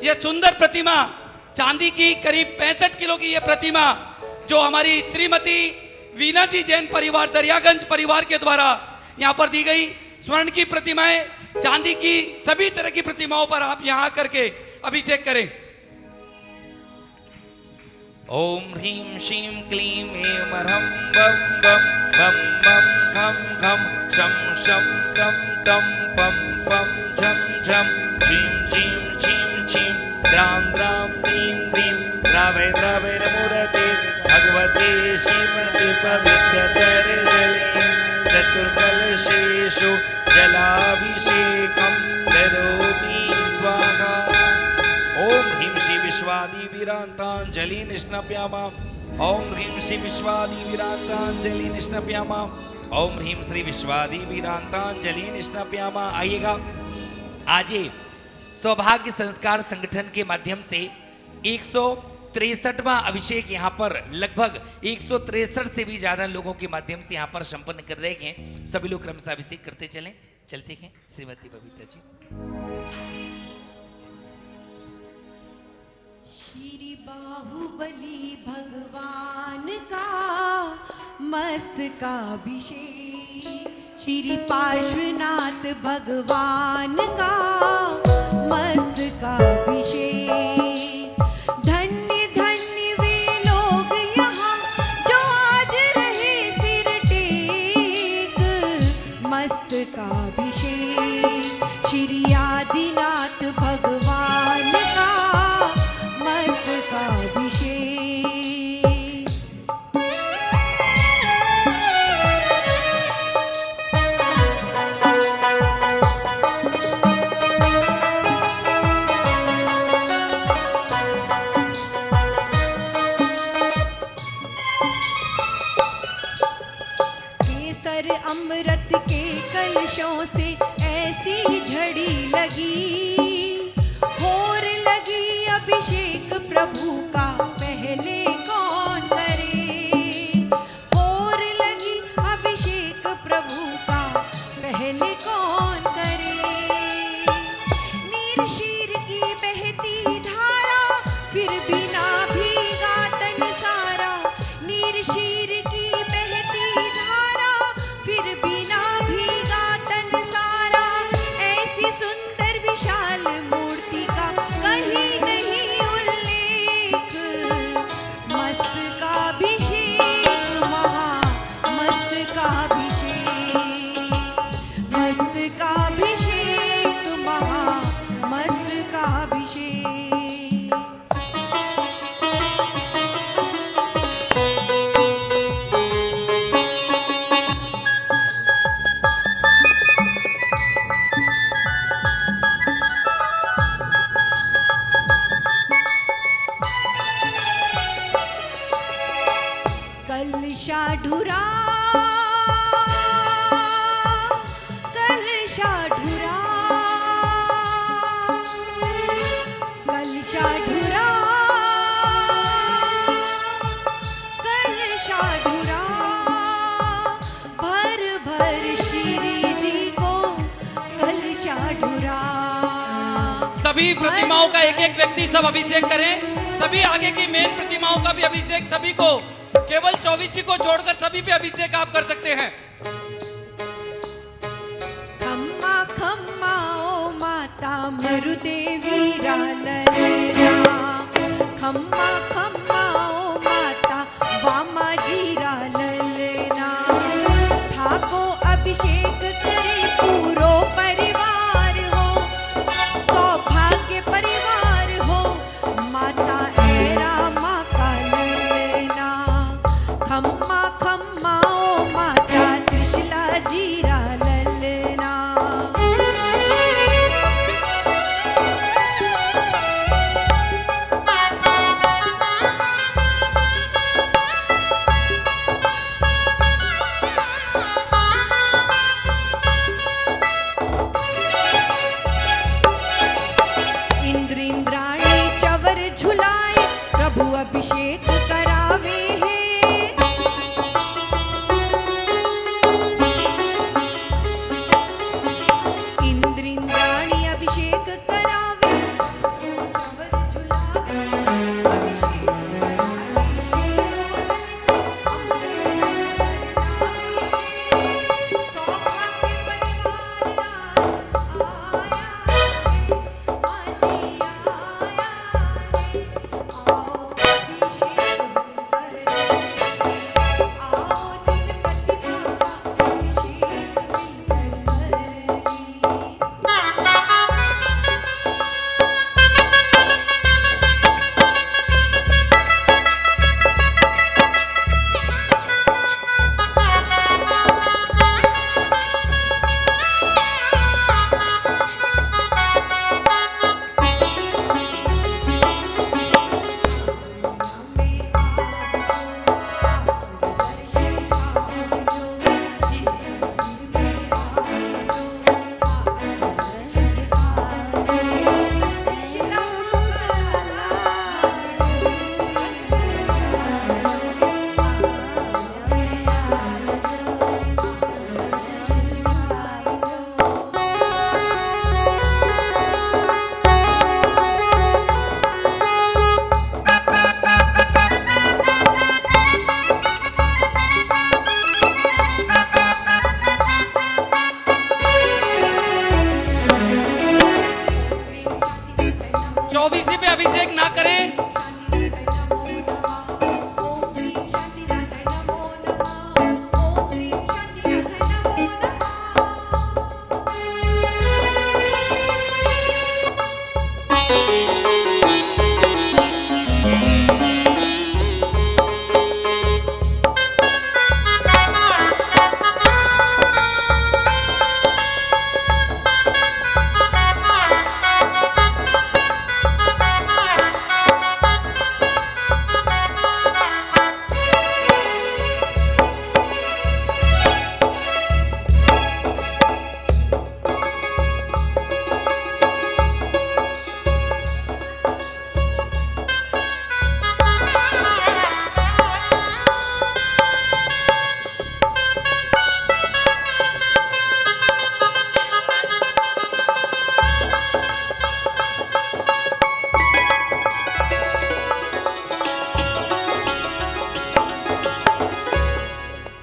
ये सुंदर प्रतिमा, चांदी की करीब 65 किलो की ये प्रतिमा जो हमारी श्रीमती वीना जी जैन परिवार दरियागंज परिवार के द्वारा यहाँ पर दी गई। स्वर्ण की प्रतिमाएं, चांदी की सभी तरह की प्रतिमाओं पर आप यहाँ करके अभिषेक करें। ओम ह्रीं श्रीं क्लीं ऐं ह्रं बम बम बम बम खम खम शम शम तम तम पम पम झम झम झीं झीं छीं छीं द्रां द्रां द्रीं द्रीं द्रावय द्रावय नमोरते भगवते श्रीमते पवित्रतरे जले चतुर्कलशेषु जलाभिषेकं करोमि स्वाहा। ओम ह्रीं श्री विश्वादि वीरांतांजलि निष्णप्यामा। ओम ह्रीं श्री विश्वादि वीरांतांजलि निष्णप्यामा। ओम ह्रीं श्री विश्वादि वीरांतांजलि निष्णप्यामा। आइएगा, आज सौभाग्य संस्कार संगठन के माध्यम से 163वां अभिषेक यहाँ पर लगभग 163 से भी ज्यादा लोगों के माध्यम से यहाँ पर संपन्न कर रहे हैं। सभी लोग क्रमशः अभिषेक करते चलते हैं। श्रीमती बबीता जी। श्री बाहुबली भगवान का मस्तकाभिषेक, श्री पार्श्वनाथ भगवान का मस्तकाभिषेक। धन्य धन्य वे लोग यहाँ जो आज रहे सिर टेक, मस्तकाभिषेक श्री आदिनाथ भगवान का मस्तकाभिषेक। केसर अमृत के कलशों से ऐसी झड़ी लगी, होर लगी अभिषेक प्रभु का पहले कौन करे। होर लगी अभिषेक प्रभु का पहले कौन करे। नीर शीर की बहती धारा फिर भी ना भीगा तन सारा। नीर शीर की बहती धारा फिर भी ना भीगा तन सारा। ऐसी सुंदर विशाल मूर्ति का कहीं नहीं उल्लेख। मस्तकाभिषेक महा मस्तकाभिषेक, मस्तकाभिषेक महा मस्तकाभिषेक। कलशाढुरा कलशाढुरा कलशाढुरा कलशाढुरा। भर भर श्री जी को कलशाढुरा। सभी प्रतिमाओं का एक एक व्यक्ति सब अभिषेक करें। सभी आगे की मेन प्रतिमाओं का भी अभिषेक सभी को, केवल 24 जी को छोड़कर सभी पे अभिषेक आप कर सकते हैं। खम्मा खम्मा ओ माता मरुदेवी ललना। खम्मा खम्मा ओ माता वामा जीरा ललना। थाको अभिषेक करे पूरो परिवार हो, सौभाग्य परिवार हो। माता ऐरा माँ का ललना। खम्मा खम्मा ओ माता त्रिशला जीरा ललना। 24 पे अभिषेक ना करें। ओम ह्रीं शांतिनाथाय नमो नमः। ओम ह्रीं शांतिनाथाय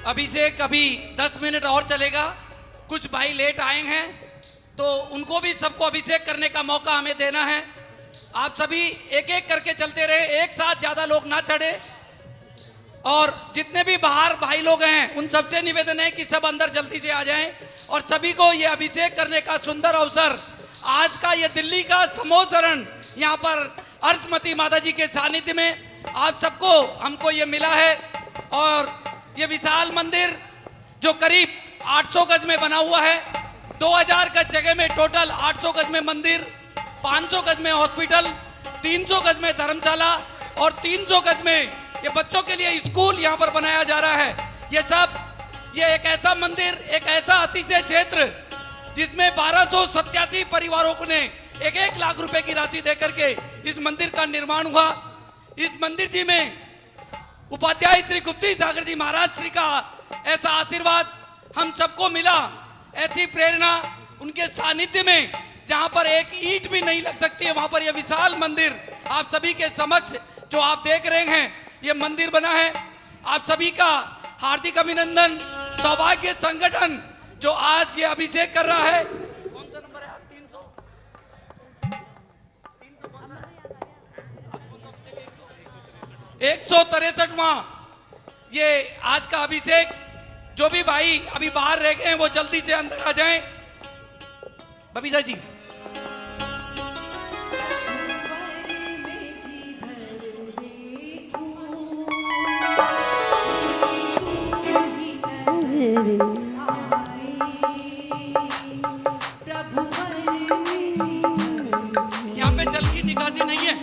अभिषेक अभी 10 मिनट और चलेगा। कुछ भाई लेट आए हैं तो उनको भी सबको अभिषेक करने का मौका हमें देना है। आप सभी एक एक करके चलते रहे, एक साथ ज्यादा लोग ना चढ़े। और जितने भी बाहर भाई लोग हैं उन सबसे निवेदन है कि सब अंदर जल्दी से आ जाएं और सभी को ये अभिषेक करने का सुंदर अवसर आज का ये दिल्ली का समोसरण यहाँ पर अर्शमती माता जी के सानिध्य में आप सबको हमको ये मिला है। और ये विशाल मंदिर जो करीब 800 गज में बना हुआ है, 2000 गज जगह में टोटल 800 गज में मंदिर, 500 गज में हॉस्पिटल, 300 गज में धर्मशाला और 300 गज में ये बच्चों के लिए स्कूल यहाँ पर बनाया जा रहा है। ये एक ऐसा मंदिर, एक ऐसा अतिशय क्षेत्र जिसमें 1287 परिवारों को ने 1-1 लाख रुपए की राशि देकर के इस मंदिर का निर्माण हुआ। इस मंदिर जी में उपाध्याय श्री गुप्ती सागर जी महाराज श्री का ऐसा आशीर्वाद हम सबको मिला, ऐसी प्रेरणा उनके सानिध्य में जहां पर एक ईंट भी नहीं लग सकती है, वहां पर यह विशाल मंदिर आप सभी के समक्ष जो आप देख रहे हैं ये मंदिर बना है। आप सभी का हार्दिक अभिनंदन। सौभाग्य संगठन जो आज ये अभिषेक कर रहा है, कौन सा नंबर है? 163वां ये आज का अभिषेक। जो भी भाई अभी बाहर रह गए हैं वो जल्दी से अंदर आ जाएं। बबीता जी यहाँ पे जल की निकासी नहीं है।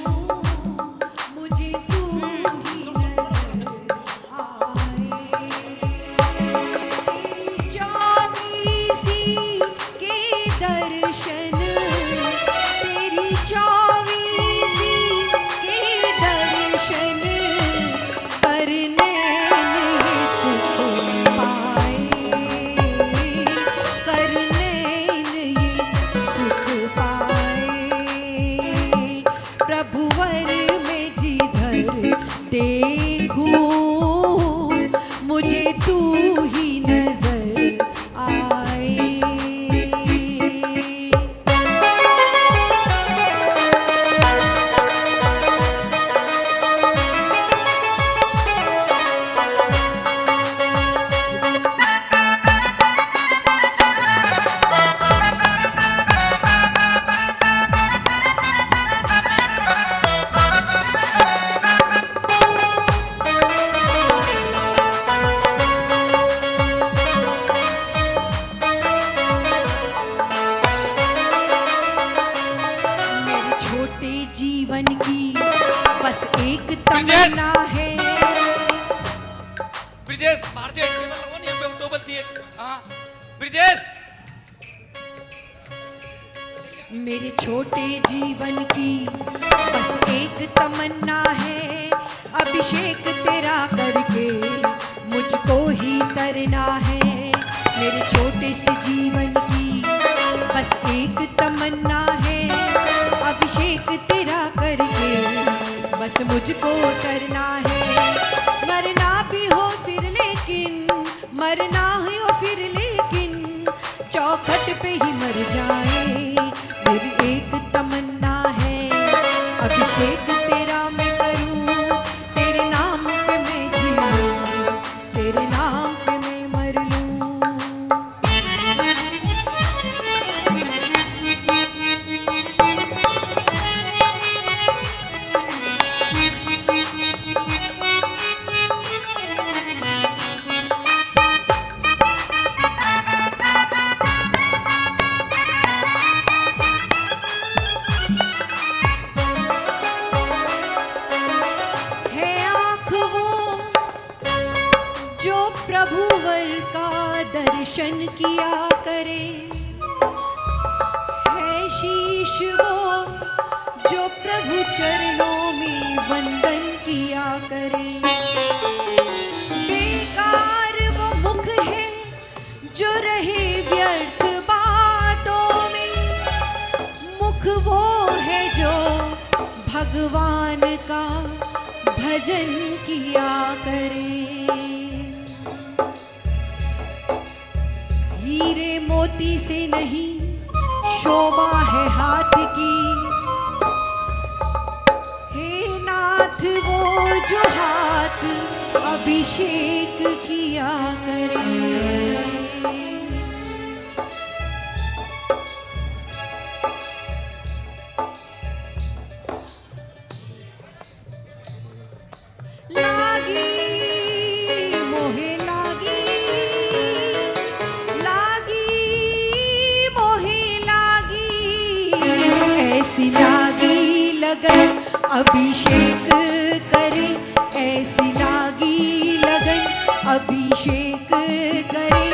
जीवन की बस एक तमन्ना है। ब्रिजेश भारतीय ब्रिजेश मेरे छोटे जीवन की बस एक तमन्ना है, अभिषेक तेरा करके मुझको ही तरना है। मेरे छोटे से जीवन की बस एक तमन्ना है, अभिषेक तेरा करके बस मुझको करना है। मरना भी हो फिर लेकिन, मरना हो फिर लेकिन चौखट पे ही मर जाए, मेरी एक तमन्ना है। अभिषेक तेरा मैं करूं, तेरे नाम पे मैं जीऊं, तेरे नाम पे मैं मर लूं। है आँख वो जो प्रभुवर का दर्शन किया करे, है शीश वो जो प्रभु चरणों में वंदन किया करे। बेकार वो मुख है जो रहे व्यर्थ बातों में, मुख वो है जो भगवान का भजन किया करे। हीरे मोती से नहीं शोभा है हाथ की, हे नाथ वो जो हाथ अभिषेक किया करे। लागी मोहे लागी, लागी मोहे लागी, ऐसी लागी लगन अभिषेक करे, ऐसी लागी लगन अभिषेक करे।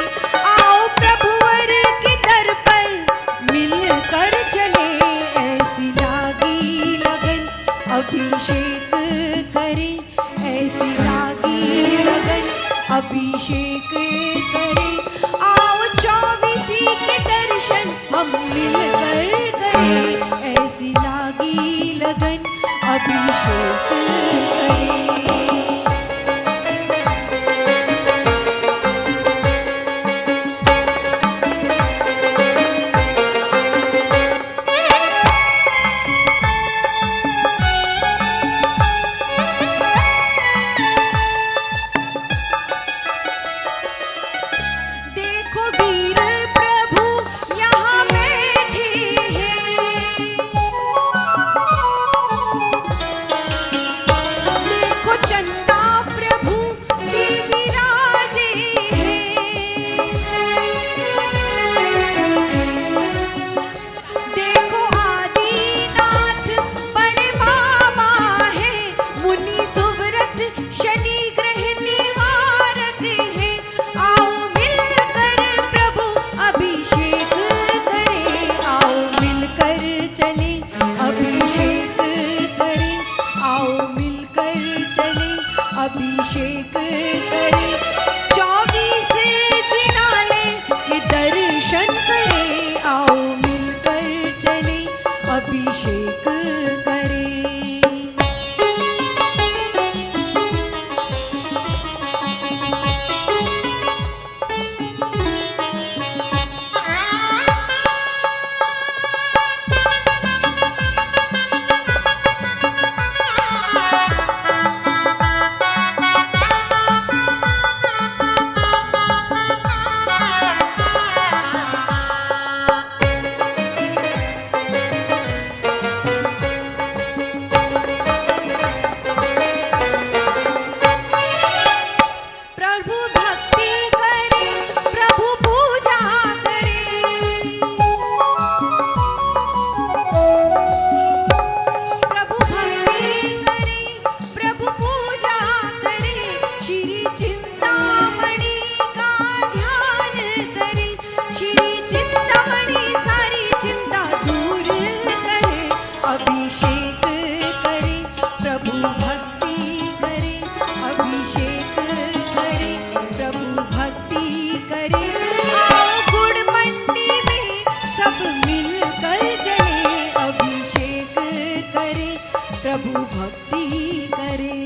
आओ प्रभुवर के दर पर मिलकर चले, ऐसी लागी लगन अभिषेक करे, ऐसी लागी लगन अभिषेक करे। आओ 24 के दर्शन हम मिलकर करें, ऐसी लागी लगन अभिषेक करे। देखो वीर प्रभु यहाँ बैठे हैं, देखो चंदा प्रभु भी विराजे हैं, देखो आदिनाथ बड़े बाबा है, मुनि सुव्रत शनि ग्रह निवारक है। आओ मिलकर प्रभु अभिषेक करें, आओ मिलकर चले अभिषेक करें, आओ मिलकर चले अभिषेक करें। 24 जिनाले के दर्शन करें, आओ मिलकर चले अभिषेक करें। प्रभु भक्ति करे, प्रभु पूजा करे, प्रभु भक्ति करे, प्रभु पूजा करे। श्री चिंतामणि का ध्यान करे, श्री चिंतामणि सारी चिंता दूर करे। अभिषेक करे, प्रभु भक्ति करे, अभिषेक करे, प्रभु भक्ति करे। आओ गुड़ मंडी में सब मिलकर चले, अभिषेक करे, प्रभु भक्ति करे।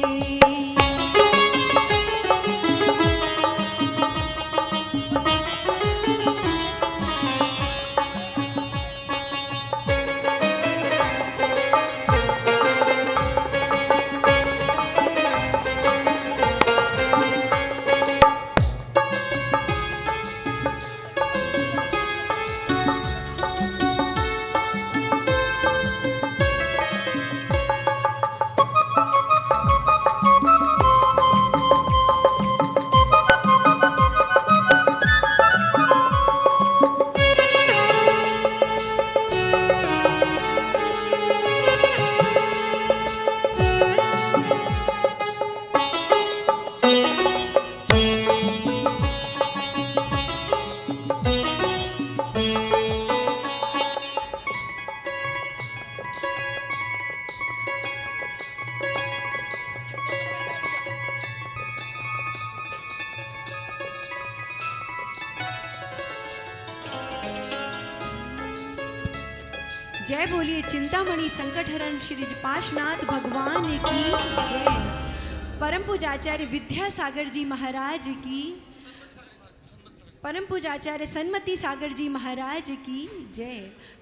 जय बोलिए चिंतामणि संकटहरण श्री पाशनाथ भगवान की जय। परम पूज्याचार्य विद्यासागर जी महाराज की, परम पूज्याचार्य सन्मति सागर जी महाराज की जय।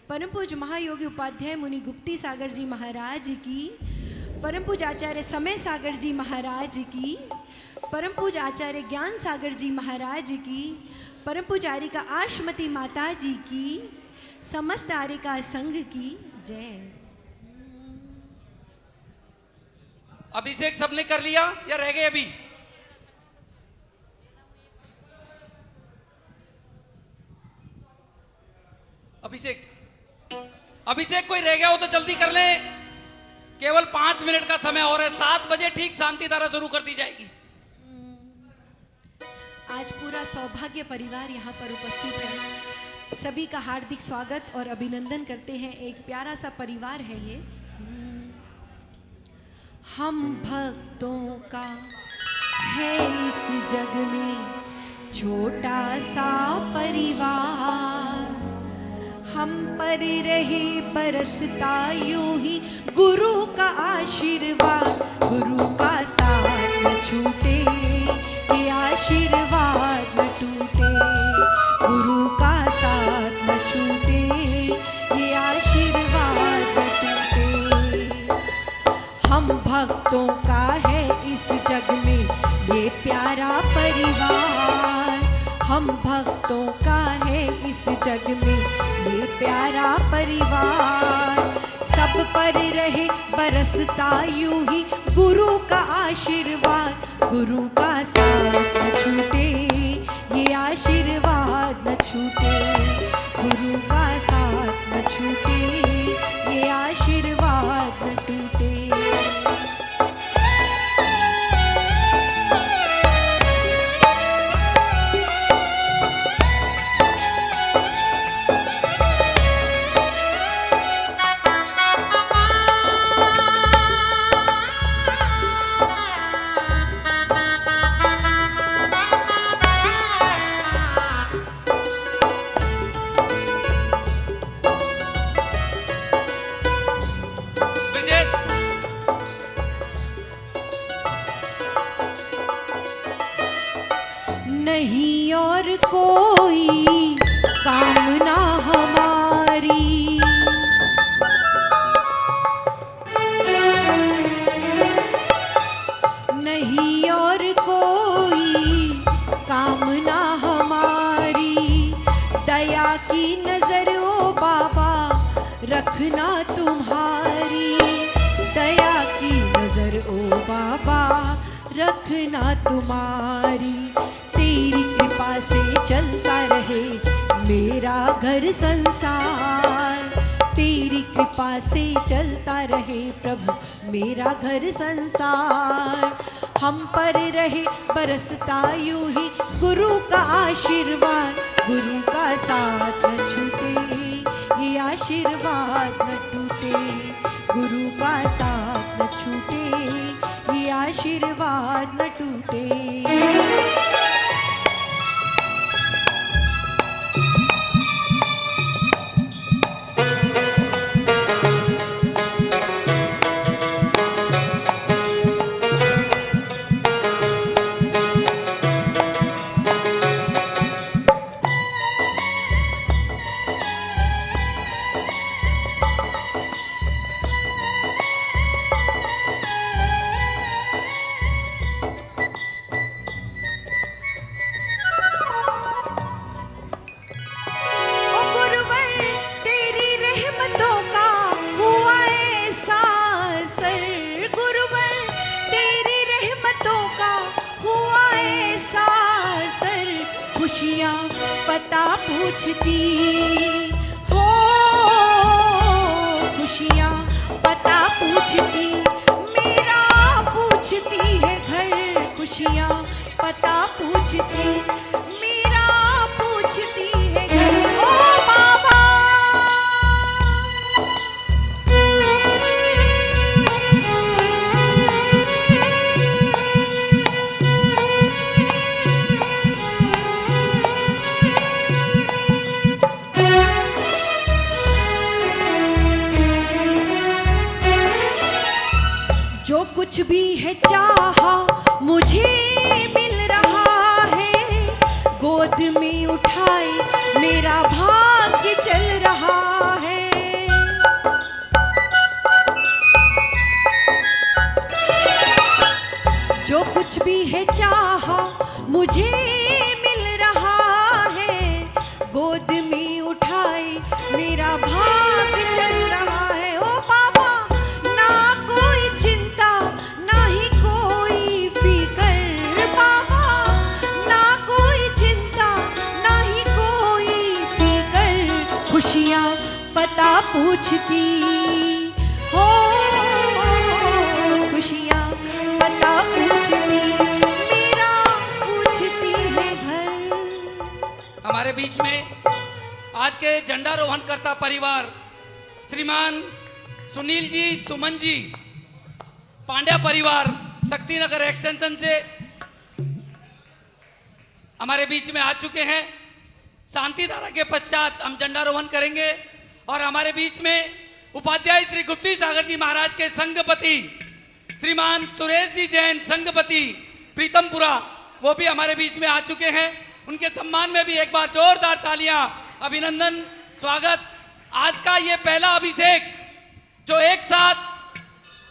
परम पूज्य महायोगी उपाध्याय मुनि गुप्ती सागर जी महाराज की, परम पूज्य आचार्य समय सागर जी महाराज की, परम पूज्य आचार्य ज्ञान सागर जी महाराज की, परम पूज्य आर्यिका आशमती माता जी की, समस्त आर्यिका संघ की जय। अभिषेक सबने कर लिया या रह गए अभी? अभिषेक कोई रह गया हो तो जल्दी कर ले, केवल 5 मिनट का समय और है। 7 बजे ठीक शांति धारा शुरू कर दी जाएगी। आज पूरा सौभाग्य परिवार यहाँ पर उपस्थित है। सभी का हार्दिक स्वागत और अभिनंदन करते हैं। एक प्यारा सा परिवार है ये। हम भक्तों का है इस जग में छोटा सा परिवार, हम पर रहे बरसता यूं ही गुरु का आशीर्वाद, गुरु का साथ न छूटे, ये आशीर्वाद न टूटे, गुरु का साथ न छूटे, ये आशीर्वाद न टूटे। हम भक्तों का है इस जग में ये प्यारा परिवार, हम भक्तों का है इस जग में ये प्यारा परिवार। सब पर रहे बरसता यूं ही गुरु का आशीर्वाद, गुरु का साथ न छूटे, ये आशीर्वाद न छूटे, गुरु का साथ न छूटे, ये आशीर्वाद न टूटे। नहीं और कोई कामना हमारी, नहीं और कोई कामना हमारी, दया की नजर ओ बाबा रखना तुम्हारी, दया की नजर ओ बाबा रखना तुम्हारी। तेरी कृपा से चलता रहे मेरा घर संसार, तेरी कृपा से चलता रहे प्रभु मेरा घर संसार। हम पर रहे बरसता यूं ही गुरु का आशीर्वाद, गुरु का साथ न छूटे, ये आशीर्वाद न टूटे, गुरु का साथ न छूटे, ये आशीर्वाद न टूटे। खुशियाँ पता पूछती हो, खुशियाँ पता पूछती, मेरा पूछती है घर, खुशियाँ पता पूछती, मेरा पूछती है घर। ओ बाबा जो कुछ भी है चाहा मुझे मिल रहा है, गोद में उठाए मेरा भाग्य चल रहा है। जो कुछ भी है चाहा मुझे मिल रहा है, गोद में उठाए मेरा भाग्य चल रहा है। ओ बाबा ना कोई चिंता ना ही कोई फिकर, बाबा ना कोई चिंता ना ही कोई फिकर, खुशियाँ पता पूछती हो, खुशियाँ पता पूछती, मेरा पूछती है घर। हमारे बीच में आज के झंडारोहण करता परिवार श्रीमान सुनील जी, सुमन जी, पांड्या परिवार शक्तिनगर एक्सटेंशन से हमारे बीच में आ चुके हैं। शांति धारा के पश्चात हम झंडारोहण करेंगे और हमारे बीच में उपाध्याय श्री गुप्ती सागर जी महाराज के संघपति श्रीमान सुरेश जी जैन संघपति प्रीतमपुरा, वो भी हमारे बीच में आ चुके हैं। उनके सम्मान में भी एक बार जोरदार तालियां, अभिनंदन, स्वागत। आज का ये पहला अभिषेक जो एक साथ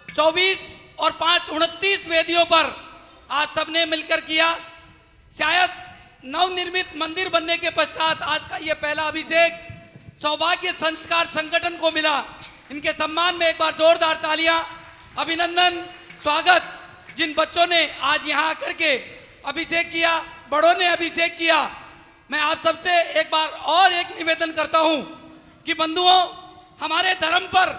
24 और 5 29 वेदियों पर आप सबने मिलकर किया, शायद नवनिर्मित मंदिर बनने के पश्चात आज का ये पहला अभिषेक सौभाग्य संस्कार संगठन को मिला। इनके सम्मान में एक बार जोरदार तालियां, अभिनंदन, स्वागत। जिन बच्चों ने आज यहाँ आकर के अभिषेक किया, बड़ों ने अभिषेक किया, मैं आप सबसे एक बार और एक निवेदन करता हूँ कि बंधुओं, हमारे धर्म पर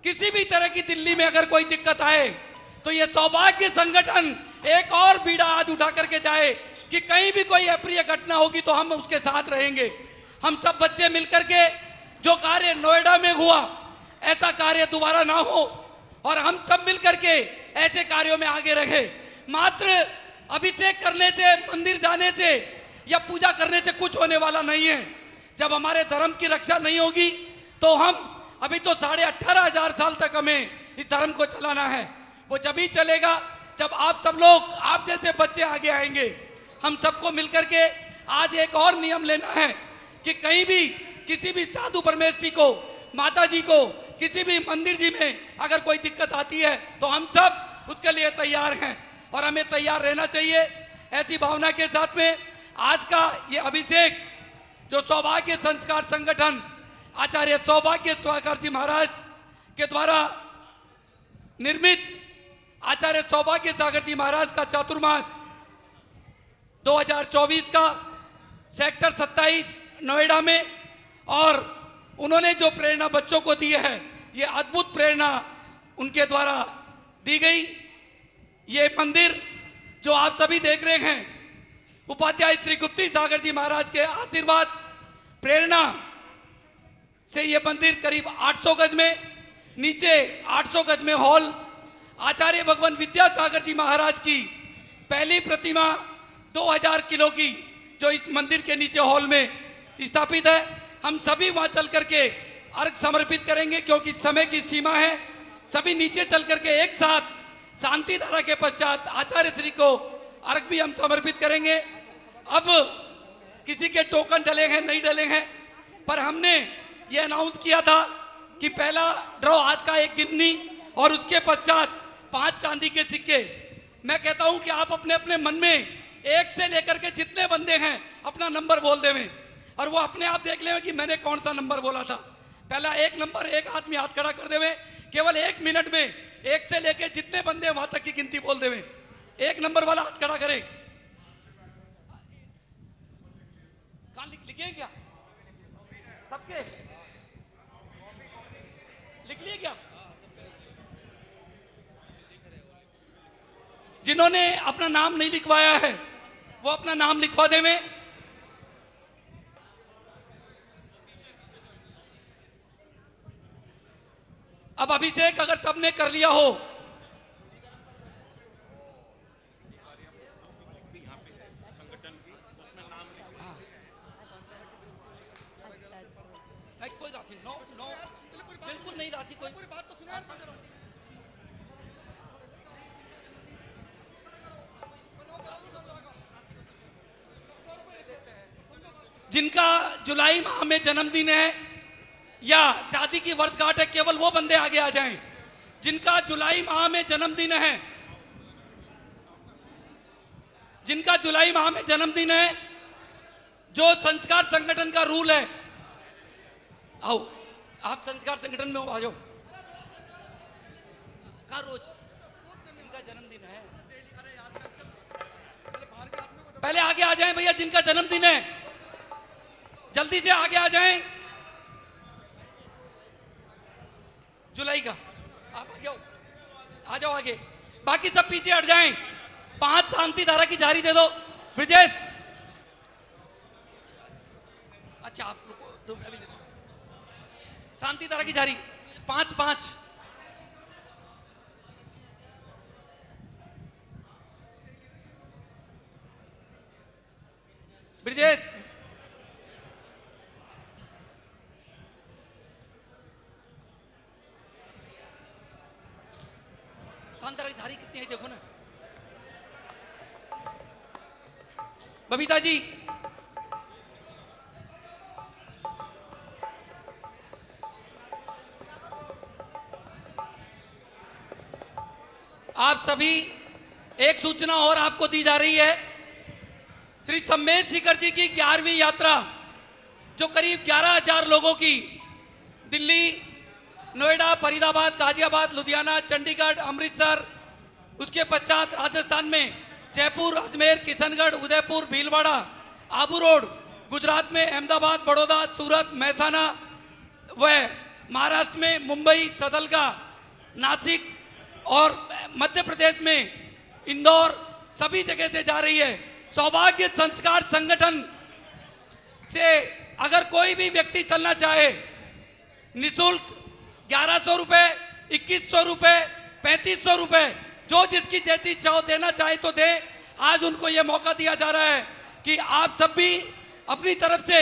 किसी भी तरह की दिल्ली में अगर कोई दिक्कत आए तो ये सौभाग्य संगठन एक और बीड़ा आज उठा करके जाए कि कहीं भी कोई अप्रिय घटना होगी तो हम उसके साथ रहेंगे। हम सब बच्चे मिलकर के जो कार्य नोएडा में हुआ ऐसा कार्य दोबारा ना हो और हम सब मिलकर के ऐसे कार्यों में आगे रहे। मात्र अभिषेक करने से, मंदिर जाने से या पूजा करने से कुछ होने वाला नहीं है। जब हमारे धर्म की रक्षा नहीं होगी तो हम अभी तो 18,500 साल तक हमें इस धर्म को चलाना है। वो जब ही चलेगा जब आप सब लोग, आप जैसे बच्चे आगे आएंगे। हम सबको मिलकर के आज एक और नियम लेना है कि कहीं भी किसी भी साधु परमेश्वरी को, माता जी को, किसी भी मंदिर जी में अगर कोई दिक्कत आती है तो हम सब उसके लिए तैयार हैं और हमें तैयार रहना चाहिए। ऐसी भावना के साथ में आज का ये अभिषेक जो सौभाग्य संस्कार संगठन आचार्य सौभाग्य स्वागर जी महाराज के द्वारा निर्मित आचार्य सौभाग्य सागर जी महाराज का चातुर्मास 2024 का सेक्टर 27 नोएडा में, और उन्होंने जो प्रेरणा बच्चों को दी है, ये अद्भुत प्रेरणा उनके द्वारा दी गई। ये मंदिर जो आप सभी देख रहे हैं, उपाध्याय श्री गुप्ती सागर जी महाराज के आशीर्वाद प्रेरणा से ये मंदिर करीब 800 गज में, नीचे 800 गज में हॉल, आचार्य भगवान विद्यासागर जी महाराज की पहली प्रतिमा 2000 किलो की जो इस मंदिर के नीचे हॉल में स्थापित है। हम सभी वहां चल करके अर्घ समर्पित करेंगे क्योंकि समय की सीमा है। सभी नीचे चल करके एक साथ शांति धारा के पश्चात आचार्य श्री को अर्घ भी हम समर्पित करेंगे। अब किसी के टोकन डले हैं, नहीं डले हैं, पर हमने ये अनाउंस किया था कि पहला ड्रॉ आज का एक गिन्नी और उसके पश्चात 5 चांदी के सिक्के। मैं कहता हूं कि आप अपने अपने मन में एक से लेकर के जितने बंदे हैं अपना नंबर बोल देवें और वो अपने आप देख लेवे कि मैंने कौन सा नंबर बोला था। पहला एक नंबर, एक आदमी हाथ खड़ा कर देवे, केवल 1 मिनट में एक से लेके जितने बंदे वहां तक की गिनती बोल देवे। एक नंबर वाला हाथ खड़ा करे। कहां लिखिए क्या सबके लिख लिए क्या? जिन्होंने अपना नाम नहीं लिखवाया है वो अपना नाम लिखवा देवे। अब अभिषेक अगर सबने कर लिया हो कोई राशि नो नो बिल्कुल नहीं, राशि कोई बात तो सुना। जिनका जुलाई माह में जन्मदिन है या शादी की वर्षगांठ है, केवल वो बंदे आगे आ जाएं। जिनका जुलाई माह में जन्मदिन है, जिनका जुलाई माह में जन्मदिन है, जो संस्कार संगठन का रूल है, आओ आप संस्कार संगठन में हो, आ जाओ। का रोज जिनका जन्मदिन है पहले आगे आ जाएं भैया, जिनका जन्मदिन है जल्दी से आगे आ जाएं। जुलाई का आप आ जाओ, आ जाओ आगे, बाकी सब पीछे हट जाएं। 5 शांति धारा की जारी दे दो ब्रिजेश। अच्छा आप रुको, 2 मैं भी दे दूं। शांति धारा की जारी 5 ब्रिजेश। शांति धारा की जारी कितनी है देखो ना बबीता जी। आप सभी, एक सूचना और आपको दी जा रही है। श्री सम्मेद शिखर जी की 11वीं यात्रा, जो करीब 11,000 लोगों की दिल्ली, नोएडा, फरीदाबाद, गाजियाबाद, लुधियाना, चंडीगढ़, अमृतसर, उसके पश्चात राजस्थान में जयपुर, अजमेर, किशनगढ़, उदयपुर, भीलवाड़ा, आबू रोड, गुजरात में अहमदाबाद, बड़ौदा, सूरत, महसाना, व महाराष्ट्र में मुंबई, सदलगा, नासिक और मध्य प्रदेश में इंदौर, सभी जगह से जा रही है। सौभाग्य संस्कार संगठन से अगर कोई भी व्यक्ति चलना चाहे, निःशुल्क 1100 रुपये, 2100 रुपये, 3500 रुपये, जो जिसकी जैसी चाहो देना चाहे तो दे। आज उनको यह मौका दिया जा रहा है कि आप सब भी अपनी तरफ से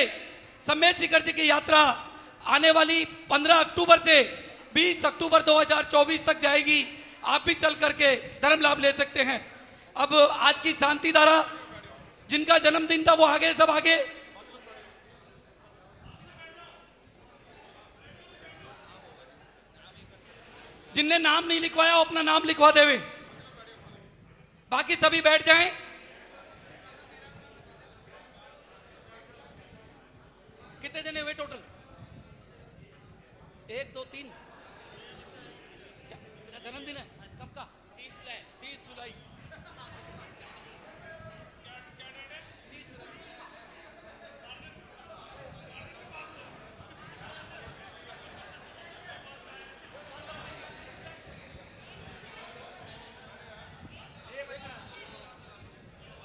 सम्मेद शिखर जी की यात्रा आने वाली 15 अक्टूबर से 20 अक्टूबर 2024 तक जाएगी। आप भी चल करके धर्म लाभ ले सकते हैं। अब आज की शांति धारा, जिनका जन्मदिन था वो आगे, सब आगे। जिनने नाम नहीं लिखवाया वो अपना नाम लिखवा देवे, बाकी सभी बैठ जाएं। कितने जने हुए टोटल? 1 2 3। अच्छा, मेरा जन्मदिन है सबका 30 जुलाई।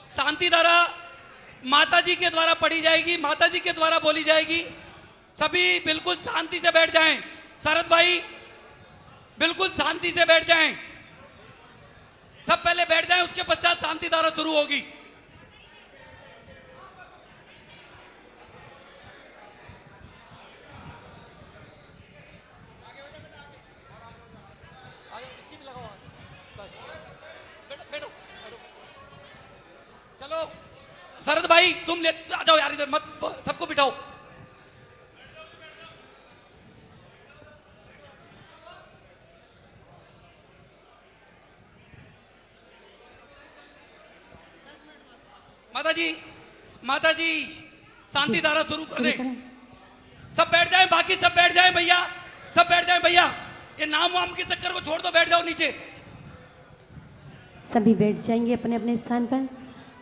शांति धारा माता जी के द्वारा पढ़ी जाएगी, माता जी के द्वारा बोली जाएगी। सभी बिल्कुल शांति से बैठ जाएं। शरद भाई बिल्कुल शांति से बैठ जाएं। सब पहले बैठ जाएं, उसके पश्चात शांति धारा शुरू होगी। चलो शरद भाई तुम ले आ जाओ यार, इधर मत, सबको बिठाओ। माता जी शांति धारा शुरू कर दें। सब बैठ जाएं, बाकी सब बैठ जाएं भैया, सब बैठ जाएं भैया। ये नाम वाम के चक्कर को छोड़ दो, बैठ जाओ नीचे। सभी बैठ जाएंगे अपने अपने स्थान पर,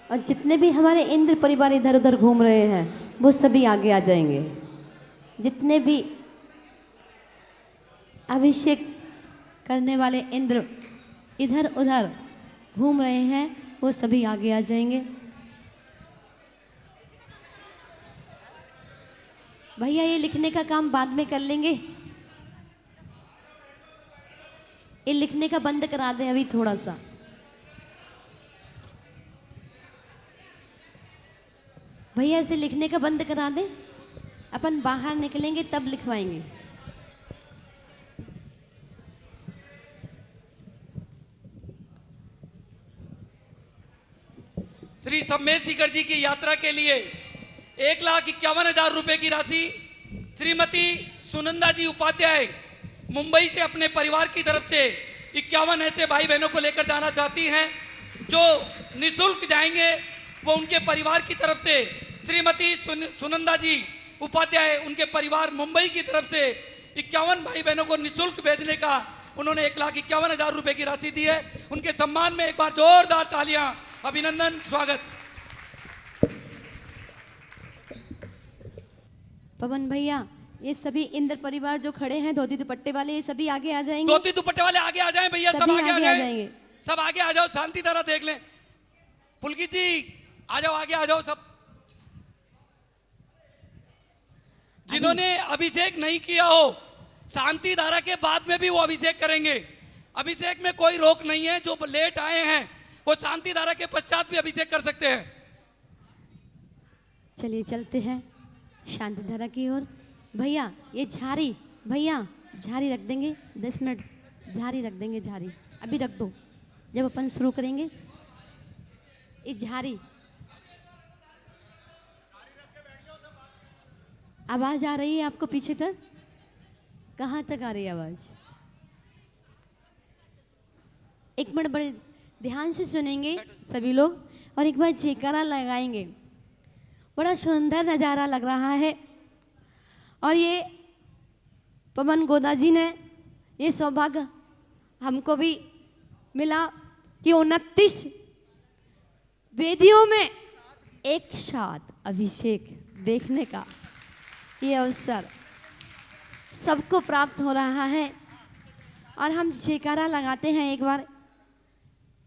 और जितने भी हमारे इंद्र परिवार इधर उधर घूम रहे हैं वो सभी आगे आ जाएंगे। जितने भी अभिषेक करने वाले इंद्र इधर उधर घूम रहे हैं वो सभी आगे आ जाएंगे। भैया ये लिखने का काम बाद में कर लेंगे, ये लिखने का बंद करा दें अभी थोड़ा सा। भैया इसे लिखने का बंद करा दें, अपन बाहर निकलेंगे तब लिखवाएंगे। श्री सम्मेद शिखर जी की यात्रा के लिए 1,51,000 रुपए की राशि श्रीमती सुनंदा जी उपाध्याय मुंबई से अपने परिवार की तरफ से 51 ऐसे भाई बहनों को लेकर जाना चाहती हैं जो निःशुल्क जाएंगे। वो उनके परिवार की तरफ से श्रीमती सुनंदा जी उपाध्याय उनके परिवार मुंबई की तरफ से 51 भाई बहनों को निःशुल्क भेजने का उन्होंने 1,51,000 रुपए की राशि दी है। उनके सम्मान में एक बार जोरदार तालियां, अभिनंदन, स्वागत। पवन भैया, ये सभी इंद्र परिवार जो खड़े हैं धोती दुपट्टे वाले, ये सभी आगे आ जाएंगे। धोती दुपट्टे वाले आगे आ जाएं भैया, सब सभी आगे आ आगे आ जाएंगे। जाएं, सब आगे आ जाओ, शांति धारा देख लें। पुलकी जी आ जाओ, आगे आ जाओ सब। जिन्होंने अभिषेक नहीं किया हो, शांति धारा के बाद में भी वो अभिषेक करेंगे। अभिषेक में कोई रोक नहीं है। जो लेट आए हैं वो शांति धारा के पश्चात भी अभिषेक कर सकते हैं। चलिए चलते हैं शांति धारा की ओर। भैया ये झारी, भैया झारी रख देंगे, 10 मिनट झारी रख देंगे। झारी अभी रख दो, जब अपन शुरू करेंगे। ये झारी, आवाज आ रही है आपको पीछे तक? कहाँ तक आ रही है आवाज? एक मिनट बड़े ध्यान से सुनेंगे सभी लोग और एक बार जयकारा लगाएंगे। बड़ा सुंदर नज़ारा लग रहा है और ये पवन गोदा जी ने ये सौभाग्य हमको भी मिला कि 29 वेदियों में एक साथ अभिषेक देखने का ये अवसर सबको प्राप्त हो रहा है और हम जयकारा लगाते हैं एक बार।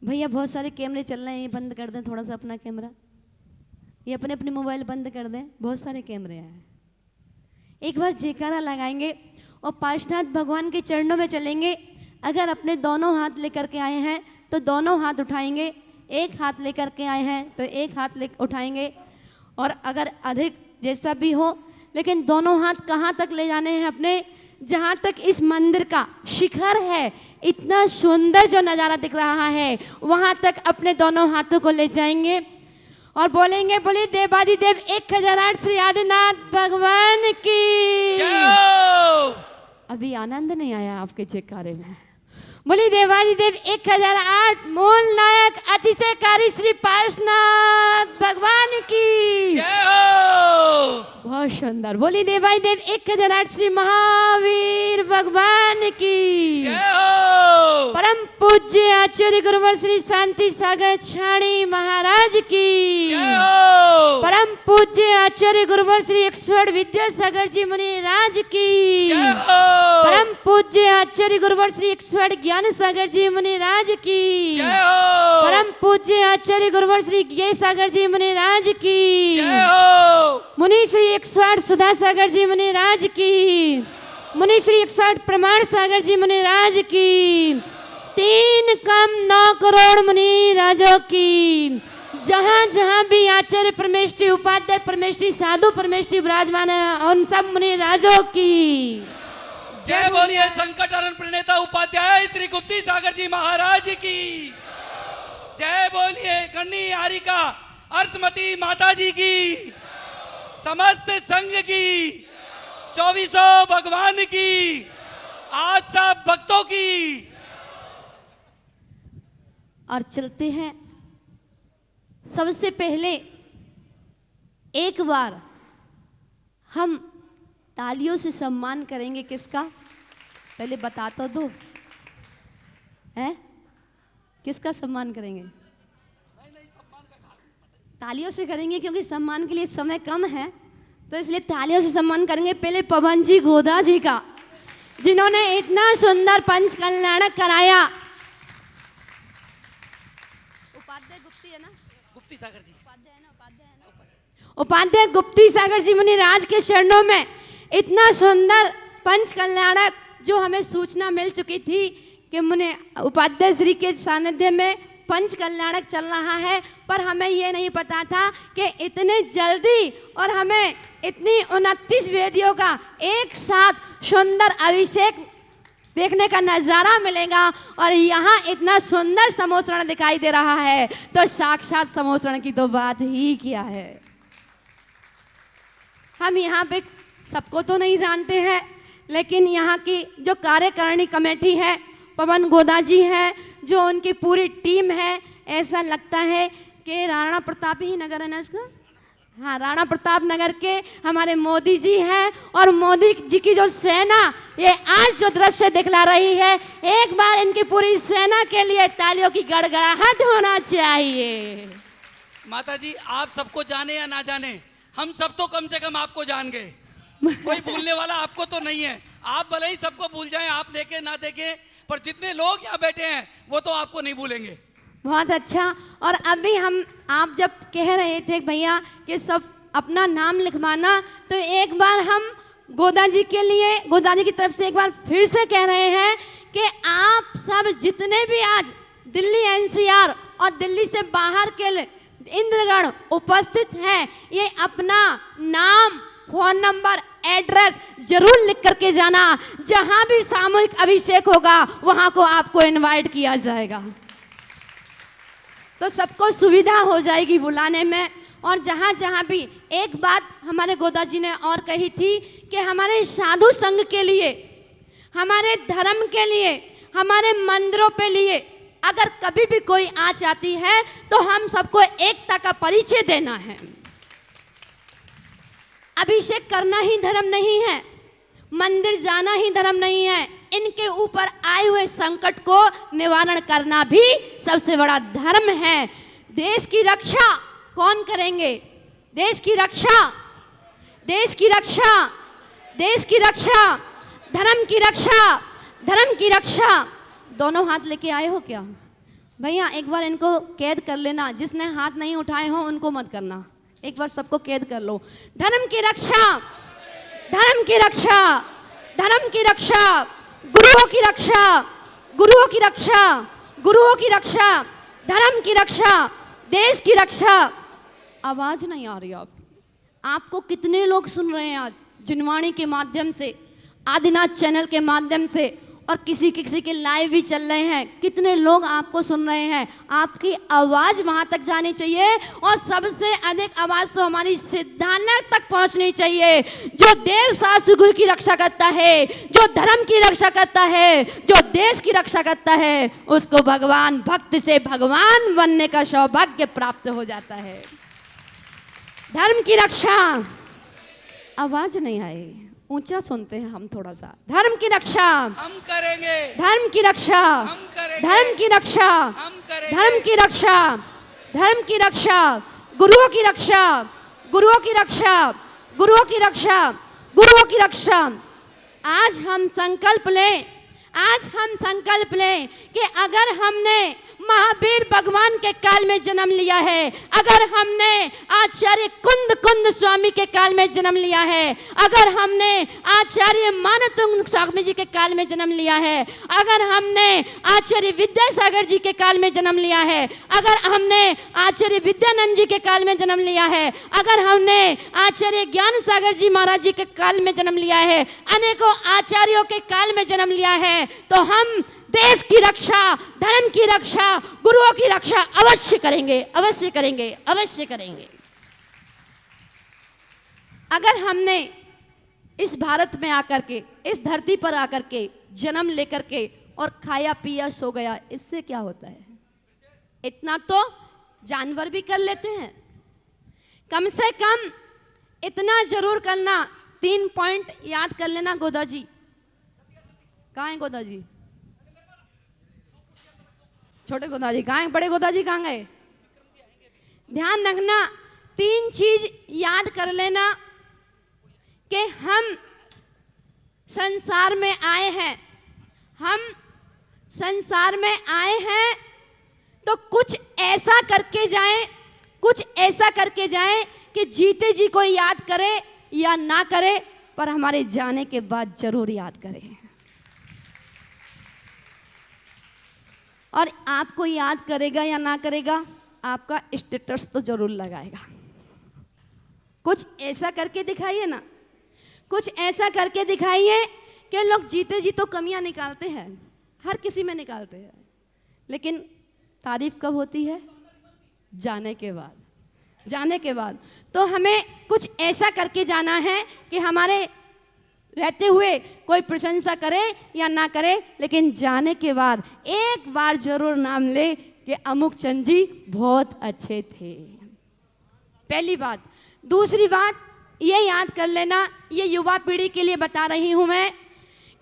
भैया बहुत सारे कैमरे चल रहे हैं, ये बंद कर दें थोड़ा सा अपना कैमरा, ये अपने अपने मोबाइल बंद कर दें, बहुत सारे कैमरे हैं। एक बार जयकारा लगाएंगे और पार्श्वनाथ भगवान के चरणों में चलेंगे। अगर अपने दोनों हाथ लेकर के आए हैं तो दोनों हाथ उठाएंगे, एक हाथ लेकर के आए हैं तो एक हाथ ले उठाएंगे, और अगर अधिक जैसा भी हो, लेकिन दोनों हाथ कहाँ तक ले जाने हैं अपने? जहाँ तक इस मंदिर का शिखर है, इतना सुंदर जो नज़ारा दिख रहा है, वहाँ तक अपने दोनों हाथों को ले जाएंगे और बोलेंगे बोले देवादिदेव 1008 श्री आदिनाथ भगवान की। अभी आनंद नहीं आया आपके जयकारे में? बोली देवादिदेव 1008 मूल नायक अतिशयकारी श्री पार्श्वनाथ भगवान की। बहुत सुंदर। बोली देवादिदेव 1008 श्री महावीर भगवान की। परम पूज्य आचार्य गुरुवर श्री शांति सागर छाणी महाराज की। परम पूज्य आचार्य गुरुवर श्री अक्षर विद्यासागर जी मुनि राज की। परम पूज्य आचार्य गुरुवर श्री अक्षर ज्ञान सागर जी मुनि राज की। परम पूज्य आचार्य गुरुवर श्री ज्ञान सागर जी मुनि राज की। मुनि श्री 108 सुधा सागर जी मुनि राज की। मुनि श्री 108 प्रमाण सागर जी मुनि राज की। 3 कम 9 करोड़ मुनि राजों की। जहाँ जहाँ भी आचार्य परमेष्ठी, उपाध्याय परमेष्ठी, साधु परमेष्ठी विराजमान है, उन सब मुनि राजों की जय बोलिए। संकट हरण प्रणेता उपाध्याय श्री गुप्ती सागर जी महाराज की जय बोलिए। गणनी हारिका अर्शमती माता जी की, समस्त संघ की, 2400 भगवान की, आप सब भक्तों की। और चलते हैं। सबसे पहले एक बार हम तालियों से सम्मान करेंगे। किसका? पहले बता तो दो, है किसका सम्मान करेंगे? तालियों से करेंगे क्योंकि सम्मान के लिए समय कम है, तो इसलिए तालियों से सम्मान करेंगे। पहले पवन जी गोदा जी का, जिन्होंने इतना सुंदर पंच कल्याणक कराया। उपाध्याय गुप्ती है ना? गुप्ती सागर जी उपाध्याय गुप्ती सागर जी मुनि राज के चरणों में इतना सुंदर पंच कल्याणक, जो हमें सूचना मिल चुकी थी कि मुनि उपाध्याय श्री के सानिध्य में पंच कल्याणक चल रहा है, पर हमें ये नहीं पता था कि इतने जल्दी और हमें इतनी 29 वेदियों का एक साथ सुंदर अभिषेक देखने का नज़ारा मिलेगा। और यहाँ इतना सुंदर समोसरण दिखाई दे रहा है, तो साक्षात समोसरण की तो बात ही क्या है। हम यहाँ पे सबको तो नहीं जानते हैं, लेकिन यहाँ की जो कार्यकारिणी कमेटी है, पवन गोदा जी है, जो उनकी पूरी टीम है, ऐसा लगता है कि राणा प्रताप ही नगर है ना इसका, हाँ राणा प्रताप नगर के हमारे मोदी जी हैं। और मोदी जी की जो सेना ये आज जो दृश्य दिखला रही है, एक बार इनकी पूरी सेना के लिए तालियों की गड़गड़ाहट होना चाहिए। माता जी आप सबको जाने या ना जाने, हम सब तो कम से कम आपको जान गए, कोई भूलने वाला आपको तो नहीं है। आप भले ही सबको भूल जाएं, आप देखे ना देखे, पर जितने लोग यहाँ बैठे हैं वो तो आपको नहीं भूलेंगे। बहुत अच्छा। और अभी आप जब कह रहे थे भैया कि सब अपना नाम लिखवाना, तो एक बार हम गोदा जी के लिए, गोदा जी की तरफ से एक बार फिर से कह रहे हैं कि आप सब जितने भी आज दिल्ली एनसीआर और दिल्ली से बाहर के इंद्रगण उपस्थित हैं, ये अपना नाम, फोन नंबर, एड्रेस जरूर लिख करके जाना। जहां भी सामूहिक अभिषेक होगा वहां को आपको इनवाइट किया जाएगा, तो सबको सुविधा हो जाएगी बुलाने में। और जहाँ जहाँ भी, एक बात हमारे गोदा जी ने और कही थी कि हमारे साधु संघ के लिए, हमारे धर्म के लिए, हमारे मंदिरों पे लिए अगर कभी भी कोई आँच आती है तो हम सबको एकता का परिचय देना है। अभिषेक करना ही धर्म नहीं है, मंदिर जाना ही धर्म नहीं है, इनके ऊपर आए हुए संकट को निवारण करना भी सबसे बड़ा धर्म है। देश की रक्षा कौन करेंगे? देश की रक्षा, देश की रक्षा, देश की रक्षा, धर्म की रक्षा, धर्म की रक्षा। दोनों हाथ लेके आए हो क्या भैया? एक बार इनको कैद कर लेना, जिसने हाथ नहीं उठाए हो उनको मत करना, एक बार सबको कैद कर लो। धर्म की रक्षा, धर्म की रक्षा, धर्म की रक्षा, गुरुओं की रक्षा, गुरुओं की रक्षा, गुरुओं की रक्षा, धर्म की रक्षा, देश की रक्षा। आवाज नहीं आ रही आपको? कितने लोग सुन रहे हैं आज जिनवाणी के माध्यम से, आदिनाथ चैनल के माध्यम से, और किसी किसी के लाइव भी चल रहे हैं, कितने लोग आपको सुन रहे हैं। आपकी आवाज़ वहाँ तक जानी चाहिए, और सबसे अधिक आवाज़ तो हमारी सिद्धांत तक पहुँचनी चाहिए। जो देव शास्त्र गुरु की रक्षा करता है, जो धर्म की रक्षा करता है, जो देश की रक्षा करता है, उसको भगवान भक्त से भगवान बनने का सौभाग्य प्राप्त हो जाता है। धर्म की रक्षा, आवाज़ नहीं आई, ऊंचा सुनते हैं हम थोड़ा सा। धर्म की रक्षा हम करेंगे, धर्म की रक्षा हम करेंगे, धर्म की रक्षा हम करेंगे, धर्म की रक्षा, धर्म की रक्षा, गुरुओं की रक्षा, गुरुओं की रक्षा, गुरुओं की रक्षा, गुरुओं की रक्षा। आज हम संकल्प लें, आज हम संकल्प लें कि अगर हमने महावीर भगवान के काल में जन्म लिया है, अगर हमने आचार्य कुंद स्वामी के काल में जन्म लिया है, अगर हमने आचार्य मानतुंग स्वामी जी के काल में जन्म लिया है, अगर हमने आचार्य विद्यासागर जी के काल में जन्म लिया है, अगर हमने आचार्य विद्यानंद जी के काल में जन्म लिया है, अगर हमने आचार्य ज्ञान सागर जी महाराज जी के काल में जन्म लिया है, अनेकों आचार्यों के काल में जन्म लिया है, तो हम देश की रक्षा, धर्म की रक्षा, गुरुओं की रक्षा अवश्य करेंगे, अवश्य करेंगे, अवश्य करेंगे। अगर हमने इस भारत में आकर के, इस धरती पर आकर के जन्म लेकर के और खाया पिया सो गया, इससे क्या होता है? इतना तो जानवर भी कर लेते हैं। कम से कम इतना जरूर करना, 3 पॉइंट याद कर लेना। गोदा जी कहाँ है? गोदा जी, छोटे गोदा जी कहाँ हैं? बड़े गोदा जी कहाँ गए? ध्यान रखना, 3 चीज याद कर लेना कि हम संसार में आए हैं, हम संसार में आए हैं तो कुछ ऐसा करके जाएं, कुछ ऐसा करके जाएं कि जीते जी कोई याद करे या ना करे, पर हमारे जाने के बाद जरूर याद करें। और आपको याद करेगा या ना करेगा, आपका स्टेटस तो जरूर लगाएगा। कुछ ऐसा करके दिखाइए ना, कुछ ऐसा करके दिखाइए कि लोग जीते जी तो कमियां निकालते हैं, हर किसी में निकालते हैं, लेकिन तारीफ कब होती है? जाने के बाद। जाने के बाद तो हमें कुछ ऐसा करके जाना है कि हमारे रहते हुए कोई प्रशंसा करे या ना करे, लेकिन जाने के बाद एक बार जरूर नाम ले कि अमुक चंद जी बहुत अच्छे थे। पहली बात। दूसरी बात ये याद कर लेना, ये युवा पीढ़ी के लिए बता रही हूं मैं,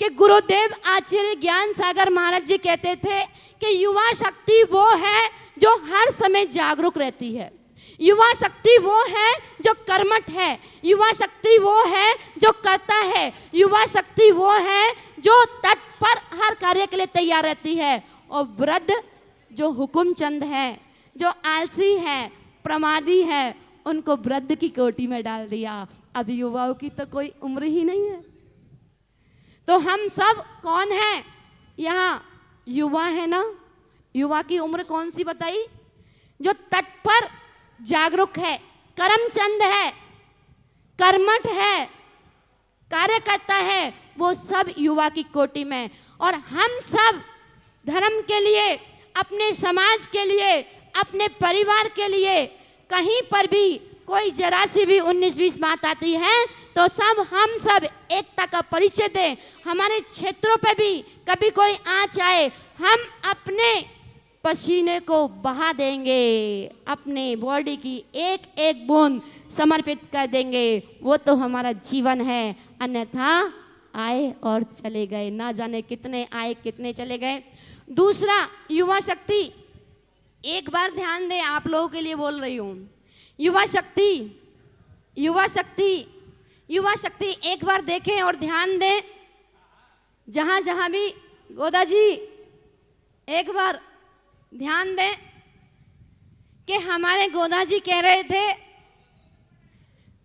कि गुरुदेव आचार्य ज्ञान सागर महाराज जी कहते थे कि युवा शक्ति वो है जो हर समय जागरूक रहती है, युवा शक्ति वो है जो कर्मठ है, युवा शक्ति वो है जो करता है, युवा शक्ति वो है जो तत्पर हर कार्य के लिए तैयार रहती है। और वृद्ध जो हुकुमचंद है, जो आलसी है, प्रमादी है, उनको वृद्ध की कोटि में डाल दिया। अब युवाओं की तो कोई उम्र ही नहीं है। तो हम सब कौन है यहाँ? युवा है ना। युवा की उम्र कौन सी बताई? जो तत्पर जागरूक है, करमचंद है, कर्मठ है, कार्य करता है, वो सब युवा की कोटि में। और हम सब धर्म के लिए, अपने समाज के लिए, अपने परिवार के लिए कहीं पर भी कोई जरा सी भी 19-20 बात आती है तो सब हम सब एकता का परिचय दें। हमारे क्षेत्रों पे भी कभी कोई आँच आए, हम अपने पसीने को बहा देंगे, अपने बॉडी की एक एक बूंद समर्पित कर देंगे। वो तो हमारा जीवन है, अन्यथा आए और चले गए, ना जाने कितने आए कितने चले गए। दूसरा, युवा शक्ति। एक बार ध्यान दें, आप लोगों के लिए बोल रही हूँ। युवा शक्ति, युवा शक्ति, युवा शक्ति एक बार देखें और ध्यान दें। जहाँ जहाँ भी गोदा जी एक बार ध्यान दें कि हमारे गोदा जी कह रहे थे,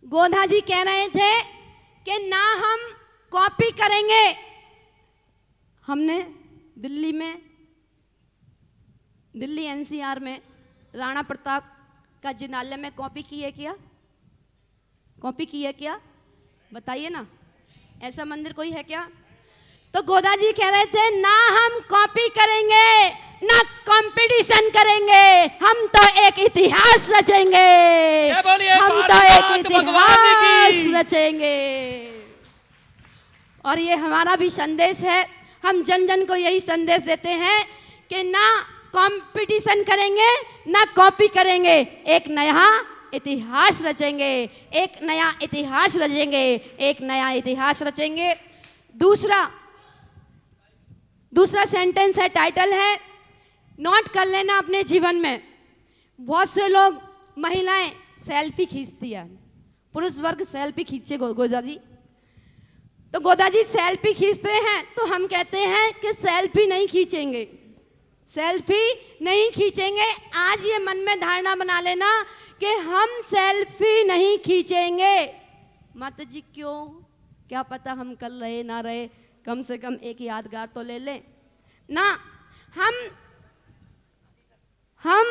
गोदा जी कह रहे थे कि ना हम कॉपी करेंगे। हमने दिल्ली में, दिल्ली एनसीआर में राणा प्रताप का जिनालय में कॉपी की है क्या? कॉपी की है क्या? बताइए ना, ऐसा मंदिर कोई है क्या? तो गोदा जी कह रहे थे ना हम कॉपी करेंगे, ना कंपटीशन करेंगे, हम तो एक इतिहास रचेंगे, हम तो एक इतिहास रचेंगे। और ये हमारा भी संदेश है, हम जन जन को यही संदेश देते हैं कि ना कंपटीशन करेंगे, ना कॉपी करेंगे, एक नया इतिहास रचेंगे, एक नया इतिहास रचेंगे, एक नया इतिहास रचेंगे। दूसरा सेंटेंस है, टाइटल है, नोट कर लेना अपने जीवन में। बहुत से लोग, महिलाएं सेल्फी खींचती है, पुरुष वर्ग सेल्फी खींचे गोदा जी, तो गोदा जी सेल्फी खींचते हैं तो हम कहते हैं कि सेल्फी नहीं खींचेंगे, सेल्फी नहीं खींचेंगे। आज ये मन में धारणा बना लेना कि हम सेल्फी नहीं खींचेंगे। माता जी क्यों? क्या पता हम कर रहे ना रहे, कम से कम एक यादगार तो ले लें ना। हम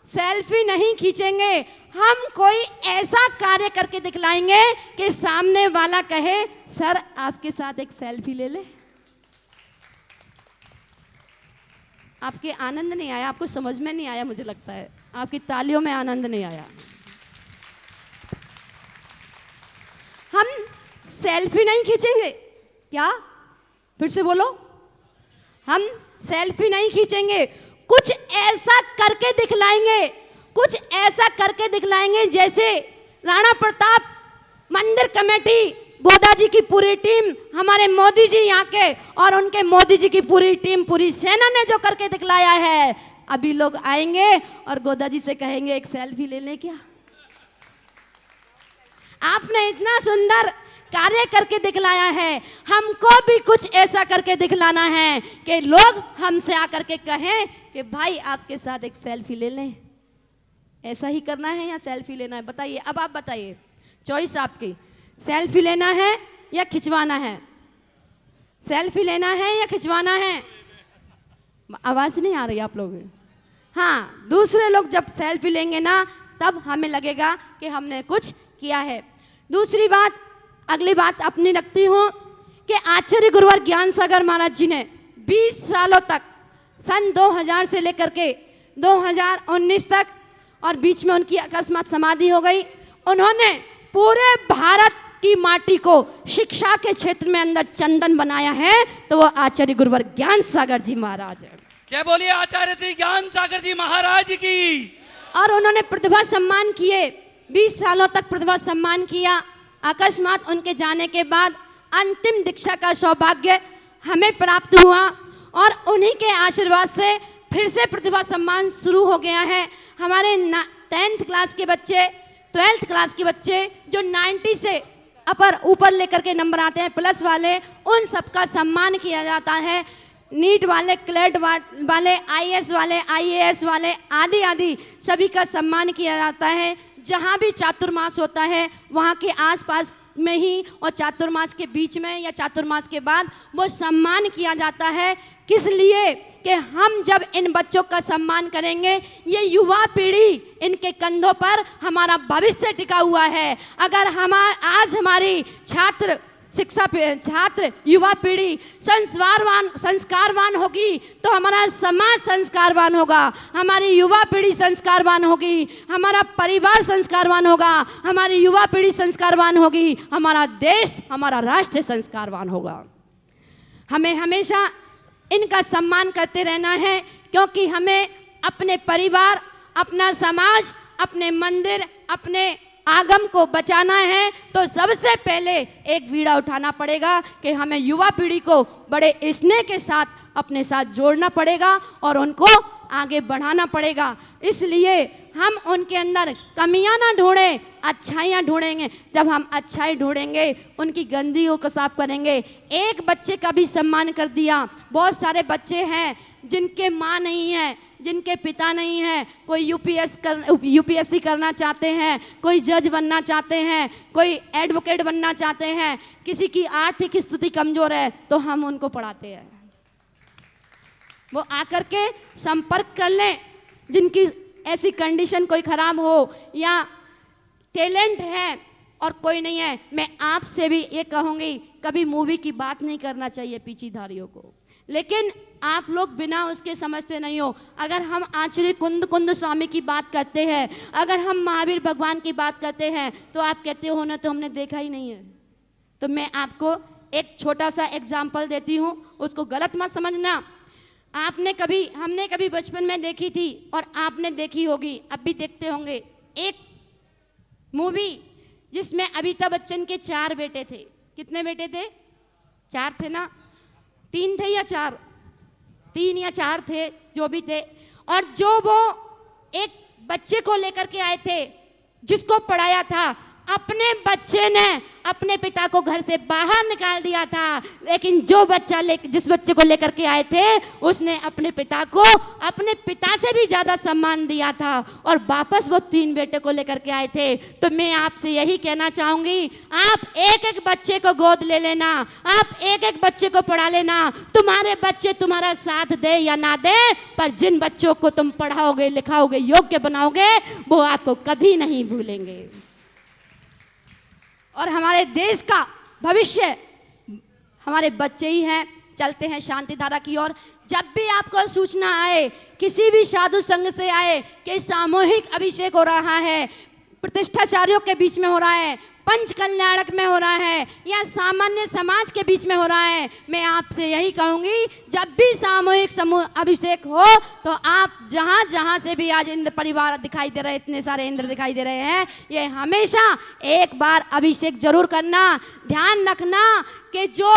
सेल्फी नहीं खींचेंगे, हम कोई ऐसा कार्य करके दिखलाएंगे कि सामने वाला कहे सर आपके साथ एक सेल्फी ले ले। आपके आनंद नहीं आया, आपको समझ में नहीं आया, मुझे लगता है आपकी तालियों में आनंद नहीं आया। हम सेल्फी नहीं खींचेंगे क्या? फिर से बोलो, हम सेल्फी नहीं खींचेंगे, कुछ ऐसा करके दिखलाएंगे, कुछ ऐसा करके दिखलाएंगे जैसे राणा प्रताप मंदिर कमेटी, गोदा जी की पूरी टीम, हमारे मोदी जी यहाँ के और उनके मोदी जी की पूरी टीम, पूरी सेना ने जो करके दिखलाया है। अभी लोग आएंगे और गोदा जी से कहेंगे एक सेल्फी ले लें क्या? आपने इतना सुंदर कार्य करके दिखलाया है, हमको भी कुछ ऐसा करके दिखलाना है कि लोग हमसे आकर के कहें कि भाई आपके साथ एक सेल्फी ले लें। ऐसा ही करना है या सेल्फी लेना है? बताइए, अब आप बताइए, चॉइस आपकी। सेल्फी लेना है या खिंचवाना है? सेल्फी लेना है या खिंचवाना है? आवाज नहीं आ रही आप लोग? हाँ, दूसरे लोग जब सेल्फी लेंगे ना तब हमें लगेगा कि हमने कुछ किया है। दूसरी बात, अगली बात अपनी रखती हूँ कि आचार्य गुरुवर ज्ञान सागर महाराज जी ने 20 सालों तक, सन 2000 से लेकर के 2019 तक और बीच में उनकी अकस्मात समाधि हो गई। उन्होंने पूरे भारत की माटी को शिक्षा के क्षेत्र में अंदर चंदन बनाया है, तो वो आचार्य गुरुवर ज्ञान सागर जी महाराज है। क्या बोलिए आचार्य श्री ज्ञान सागर जी महाराज की। और उन्होंने प्रतिभा सम्मान किए, 20 सालों तक प्रतिभा सम्मान किया। अकस्मात उनके जाने के बाद अंतिम दीक्षा का सौभाग्य हमें प्राप्त हुआ और उन्हीं के आशीर्वाद से फिर से प्रतिभा सम्मान शुरू हो गया है। हमारे 10th क्लास के बच्चे, 12th क्लास के बच्चे जो 90 से ऊपर लेकर के नंबर आते हैं, प्लस वाले, उन सबका सम्मान किया जाता है। नीट वाले, क्लेट वाले, IAS वाले, IAS वाले, आदि आदि सभी का सम्मान किया जाता है। जहाँ भी चातुर्मास होता है वहाँ के आसपास में ही और चातुर्मास के बीच में या चातुर्मास के बाद वो सम्मान किया जाता है। किस लिए कि हम जब इन बच्चों का सम्मान करेंगे, ये युवा पीढ़ी, इनके कंधों पर हमारा भविष्य टिका हुआ है। अगर आज हमारी छात्र युवा पीढ़ी संस्कारवान होगी तो हमारा समाज संस्कारवान होगा, हमारी युवा पीढ़ी संस्कारवान होगी, हमारा परिवार संस्कारवान होगा, हमारी युवा पीढ़ी संस्कारवान होगी, हमारा देश, हमारा राष्ट्र संस्कारवान होगा। हमें हमेशा इनका सम्मान करते रहना है, क्योंकि हमें अपने परिवार, अपना समाज, अपने मंदिर, अपने आगम को बचाना है। तो सबसे पहले एक बीड़ा उठाना पड़ेगा कि हमें युवा पीढ़ी को बड़े स्नेह के साथ अपने साथ जोड़ना पड़ेगा और उनको आगे बढ़ाना पड़ेगा। इसलिए हम उनके अंदर कमियां ना ढूंढें, अच्छाइयाँ ढूंढेंगे। जब हम अच्छाई ढूंढेंगे, उनकी गंदगियों को साफ करेंगे। एक बच्चे का भी सम्मान कर दिया। बहुत सारे बच्चे हैं जिनके माँ नहीं है, जिनके पिता नहीं है। कोई UPSC करना चाहते हैं, कोई जज बनना चाहते हैं, कोई एडवोकेट बनना चाहते हैं। किसी की आर्थिक स्थिति कमज़ोर है तो हम उनको पढ़ाते हैं। वो आकर के संपर्क कर लें। जिनकी ऐसी कंडीशन कोई ख़राब हो या टैलेंट है और कोई नहीं है, मैं आपसे भी ये कहूँगी, कभी मूवी की बात नहीं करना चाहिए पीछीधारियों को। लेकिन आप लोग बिना उसके समझते नहीं हो। अगर हम आचार्य कुंद स्वामी की बात करते हैं, अगर हम महावीर भगवान की बात करते हैं, तो आप कहते हो ना तो हमने देखा ही नहीं है। तो मैं आपको एक छोटा सा एग्जाम्पल देती हूँ, उसको गलत मत समझना। हमने कभी बचपन में देखी थी और आपने देखी होगी, अब भी देखते होंगे, एक मूवी जिसमें अमिताभ बच्चन के 4 बेटे थे। कितने बेटे थे? 4 थे ना? 3 थे या 4? 3 या 4 थे, जो भी थे। और जो वो एक बच्चे को लेकर के आए थे, जिसको पढ़ाया था, अपने बच्चे ने अपने पिता को घर से बाहर निकाल दिया था। लेकिन जिस बच्चे को लेकर के आए थे, उसने अपने पिता को अपने पिता से भी ज़्यादा सम्मान दिया था और वापस वो 3 बेटे को लेकर के आए थे। तो मैं आपसे यही कहना चाहूँगी, आप एक एक बच्चे को गोद ले लेना, आप एक एक बच्चे को पढ़ा लेना। तुम्हारे बच्चे तुम्हारा साथ दे या ना दे, पर जिन बच्चों को तुम पढ़ाओगे, लिखाओगे, योग्य बनाओगे, वो आपको कभी नहीं भूलेंगे। और हमारे देश का भविष्य हमारे बच्चे ही हैं। चलते हैं शांति धारा की ओर। जब भी आपको सूचना आए, किसी भी साधु संघ से आए कि सामूहिक अभिषेक हो रहा है, प्रतिष्ठाचार्यों के बीच में हो रहा है, पंच कल्याणक में हो रहा है या सामान्य समाज के बीच में हो रहा है, मैं आपसे यही कहूँगी, जब भी सामूहिक अभिषेक हो तो आप जहाँ जहाँ से भी आज इंद्र परिवार दिखाई दे रहे हैं, इतने सारे इंद्र दिखाई दे रहे हैं, ये हमेशा एक बार अभिषेक जरूर करना। ध्यान रखना कि जो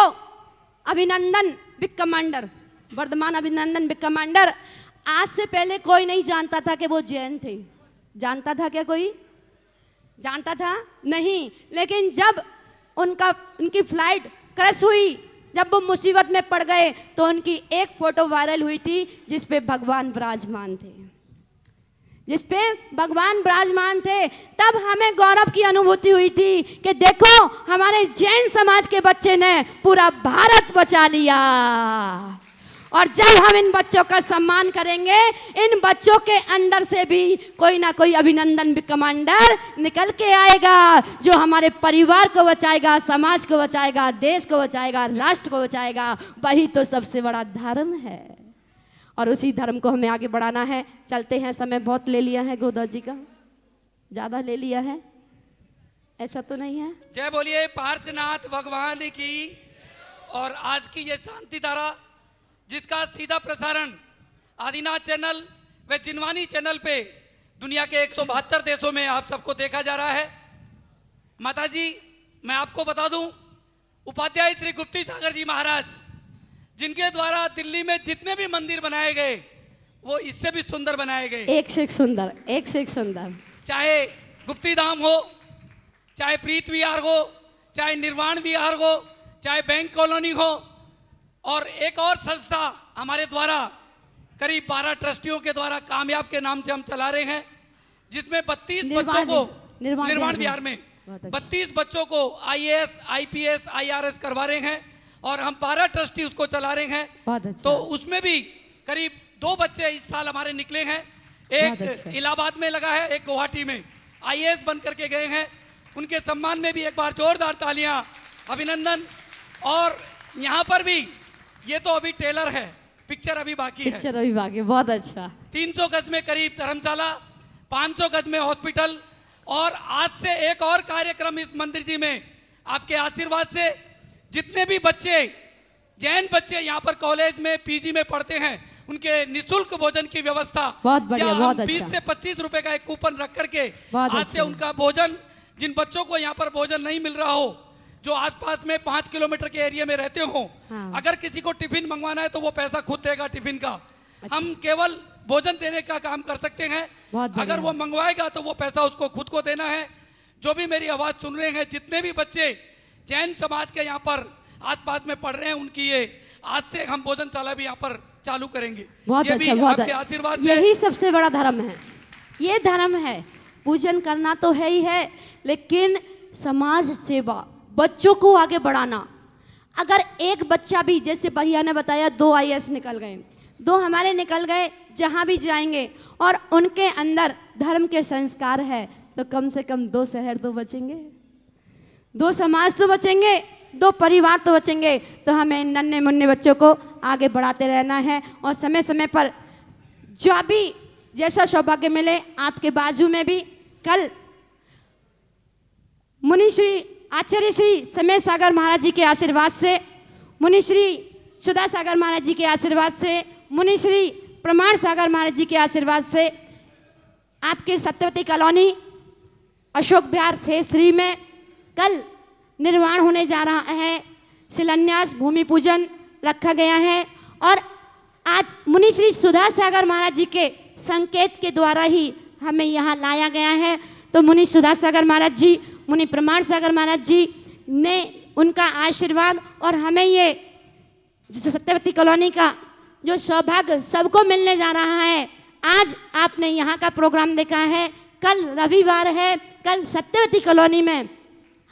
अभिनंदन बिग कमांडर, वर्धमान अभिनंदन बिग कमांडर, आज से पहले कोई नहीं जानता था कि वो जैन थे। जानता था क्या कोई? जानता था? नहीं। लेकिन जब उनकी फ्लाइट क्रैश हुई, जब वो मुसीबत में पड़ गए, तो उनकी एक फोटो वायरल हुई थी जिस पे भगवान विराजमान थे, जिस पे भगवान विराजमान थे। तब हमें गौरव की अनुभूति हुई थी कि देखो, हमारे जैन समाज के बच्चे ने पूरा भारत बचा लिया। और जब हम इन बच्चों का सम्मान करेंगे, इन बच्चों के अंदर से भी कोई ना कोई अभिनंदन बिग कमांडर निकल के आएगा, जो हमारे परिवार को बचाएगा, समाज को बचाएगा, देश को बचाएगा, राष्ट्र को बचाएगा। वही तो सबसे बड़ा धर्म है। और उसी धर्म को हमें आगे बढ़ाना है। चलते हैं, समय बहुत ले लिया है गोदास जी का, ज़्यादा ले लिया है, ऐसा तो नहीं है। जय बोलिए पार्श्वनाथ भगवान की। और आज की ये शांति धारा जिसका सीधा प्रसारण आदिनाथ चैनल व जिनवानी चैनल पे दुनिया के 172 देशों में आप सबको देखा जा रहा है। माताजी, मैं आपको बता दूं, उपाध्याय श्री गुप्ती सागर जी महाराज, जिनके द्वारा दिल्ली में जितने भी मंदिर बनाए गए वो इससे भी सुंदर बनाए गए। एक से एक सुंदर, एक से एक सुंदर। चाहे गुप्ती धाम हो, चाहे प्रीत विहार हो, चाहे निर्वाण विहार हो, चाहे बैंक कॉलोनी हो, और एक और संस्था हमारे द्वारा करीब 12 ट्रस्टियों के द्वारा कामयाब के नाम से हम चला रहे हैं, जिसमें 32 बच्चों को निर्वाण विहार में 32 बच्चों को IAS, IPS, IRS करवा रहे हैं और हम 12 ट्रस्टी उसको चला रहे हैं। अच्छा। तो उसमें भी करीब 2 बच्चे इस साल हमारे निकले हैं। एक इलाहाबाद में लगा है, एक गुवाहाटी में IAS बन करके गए हैं। उनके सम्मान में भी एक बार जोरदार तालियां, अभिनंदन। और यहाँ पर भी ये तो अभी ट्रेलर है, पिक्चर अभी बाकी है। पिक्चर अभी बाकी, बहुत अच्छा। 300 गज में करीब धर्मशाला, 500 गज में हॉस्पिटल, और आज से एक और कार्यक्रम इस मंदिर जी में आपके आशीर्वाद से जितने भी बच्चे, जैन बच्चे यहाँ पर कॉलेज में PG में पढ़ते हैं, उनके निःशुल्क भोजन की व्यवस्था बहुत बढ़िया, बहुत 20 अच्छा। से 25 रुपए का एक कूपन रख करके बहुत आज से अच्छा। उनका भोजन, जिन बच्चों को यहाँ पर भोजन नहीं मिल रहा हो, जो आसपास में 5 किलोमीटर के एरिया में रहते हो, हाँ। अगर किसी को टिफिन मंगवाना है तो वो पैसा खुद देगा टिफिन का। अच्छा। हम केवल भोजन देने का काम कर सकते हैं। बहुत बढ़िया। अगर वो मंगवाएगा तो वो पैसा उसको खुद को देना है। जो भी मेरी आवाज सुन रहे हैं, जितने भी बच्चे जैन समाज के यहाँ पर आसपास में पढ़ रहे हैं, उनकी ये आज से हम भोजनशाला भी यहाँ पर चालू करेंगे। बहुत ये अच्छा, भी बहुत आपके आशीर्वाद से। यही सबसे बड़ा धर्म है, ये धर्म है। पूजन करना तो है ही है, लेकिन समाज सेवा, बच्चों को आगे बढ़ाना। अगर एक बच्चा भी, जैसे भैया ने बताया 2 IAS निकल गए, 2 हमारे निकल गए, जहाँ भी जाएंगे और उनके अंदर धर्म के संस्कार है, तो कम से कम 2 शहर तो बचेंगे, 2 समाज तो बचेंगे, 2 परिवार तो बचेंगे। तो हमें नन्हे मुन्ने बच्चों को आगे बढ़ाते रहना है और समय समय पर जो भी जैसा सौभाग्य मिले। आपके बाजू में भी कल मुनि श्री आचार्य श्री समय सागर महाराज जी के आशीर्वाद से, मुनि श्री सुधा सागर महाराज जी के आशीर्वाद से, मुनि श्री प्रमाण सागर महाराज जी के आशीर्वाद से आपके सत्यवती कॉलोनी अशोक विहार फेज 3 में कल निर्माण होने जा रहा है। शिलान्यास भूमि पूजन रखा गया है और आज मुनि श्री सुधा सागर महाराज जी के संकेत के द्वारा ही हमें यहाँ लाया गया है। तो मुनि सुधा सागर महाराज जी, मुनि प्रमाण सागर महाराज जी ने उनका आशीर्वाद और हमें ये सत्यवती कॉलोनी का जो सौभाग्य सबको मिलने जा रहा है। आज आपने यहाँ का प्रोग्राम देखा है, कल रविवार है, कल सत्यवती कॉलोनी में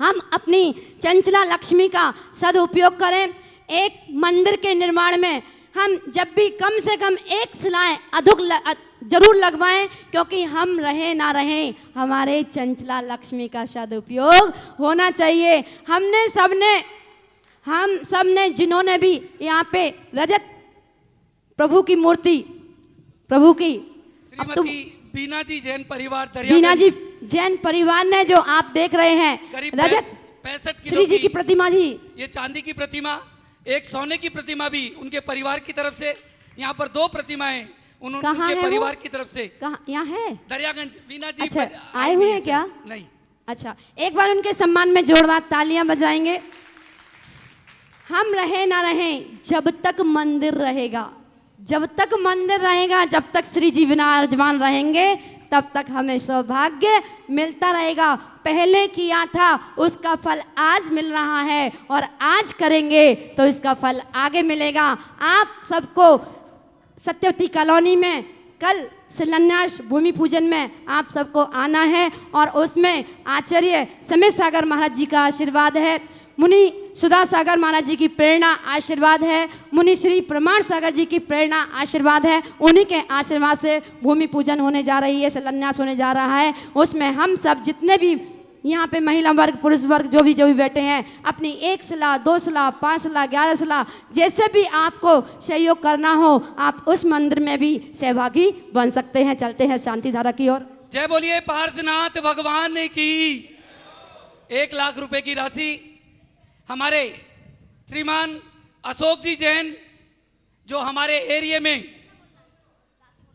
हम अपनी चंचला लक्ष्मी का सदुपयोग करें। एक मंदिर के निर्माण में हम जब भी कम से कम एक शिलाएं जरूर लगवाएं, क्योंकि हम रहे ना रहे, हमारे चंचला लक्ष्मी का सदुपयोग होना चाहिए। हम सबने जिन्होंने भी यहाँ पे रजत प्रभु की मूर्ति, प्रभु की श्रीमती बीना जी जैन परिवार, बीना जी जैन परिवार ने जो आप देख रहे हैं करीब रजत 65 किलो श्री जी की प्रतिमा जी, ये चांदी की प्रतिमा, एक सोने की प्रतिमा भी उनके परिवार की तरफ से। यहाँ पर 2 प्रतिमाएं कहाँ उनके है परिवार वो? की तरफ से। कहाँ यहाँ है? दरियागंज बीना जी अच्छा, पर आए हुए हैं क्या? नहीं। अच्छा, एक बार उनके सम्मान में जोरदार तालियां बजाएंगे। हम रहे ना रहे, जब तक मंदिर रहेगा, जब तक मंदिर रहेगा, जब तक श्री जी विराजमान रहेंगे, तब तक हमें सौभाग्य मिलता रहेगा। पहले किया था उसका फल आज मिल रहा है और आज करेंगे तो इसका फल आगे मिलेगा। आप सबको सत्यवती कॉलोनी में कल शिलान्यास भूमि पूजन में आप सबको आना है और उसमें आचार्य समय सागर महाराज जी का आशीर्वाद है, मुनि सुधा सागर महाराज जी की प्रेरणा आशीर्वाद है, मुनि श्री प्रमाण सागर जी की प्रेरणा आशीर्वाद है। उन्हीं के आशीर्वाद से भूमि पूजन होने जा रही है, शिलान्यास होने जा रहा है। उसमें हम सब जितने भी यहाँ पे महिला वर्ग पुरुष वर्ग जो भी बैठे हैं अपनी 1 सलाह 2 सलाह 5 सलाह 11 सलाह जैसे भी आपको सहयोग करना हो आप उस मंदिर में भी सहभागी बन सकते हैं। चलते हैं शांति धारा की ओर। जय बोलिए पार्श्वनाथ भगवान की। 1 लाख रुपए की राशि हमारे श्रीमान अशोक जी जैन जो हमारे एरिया में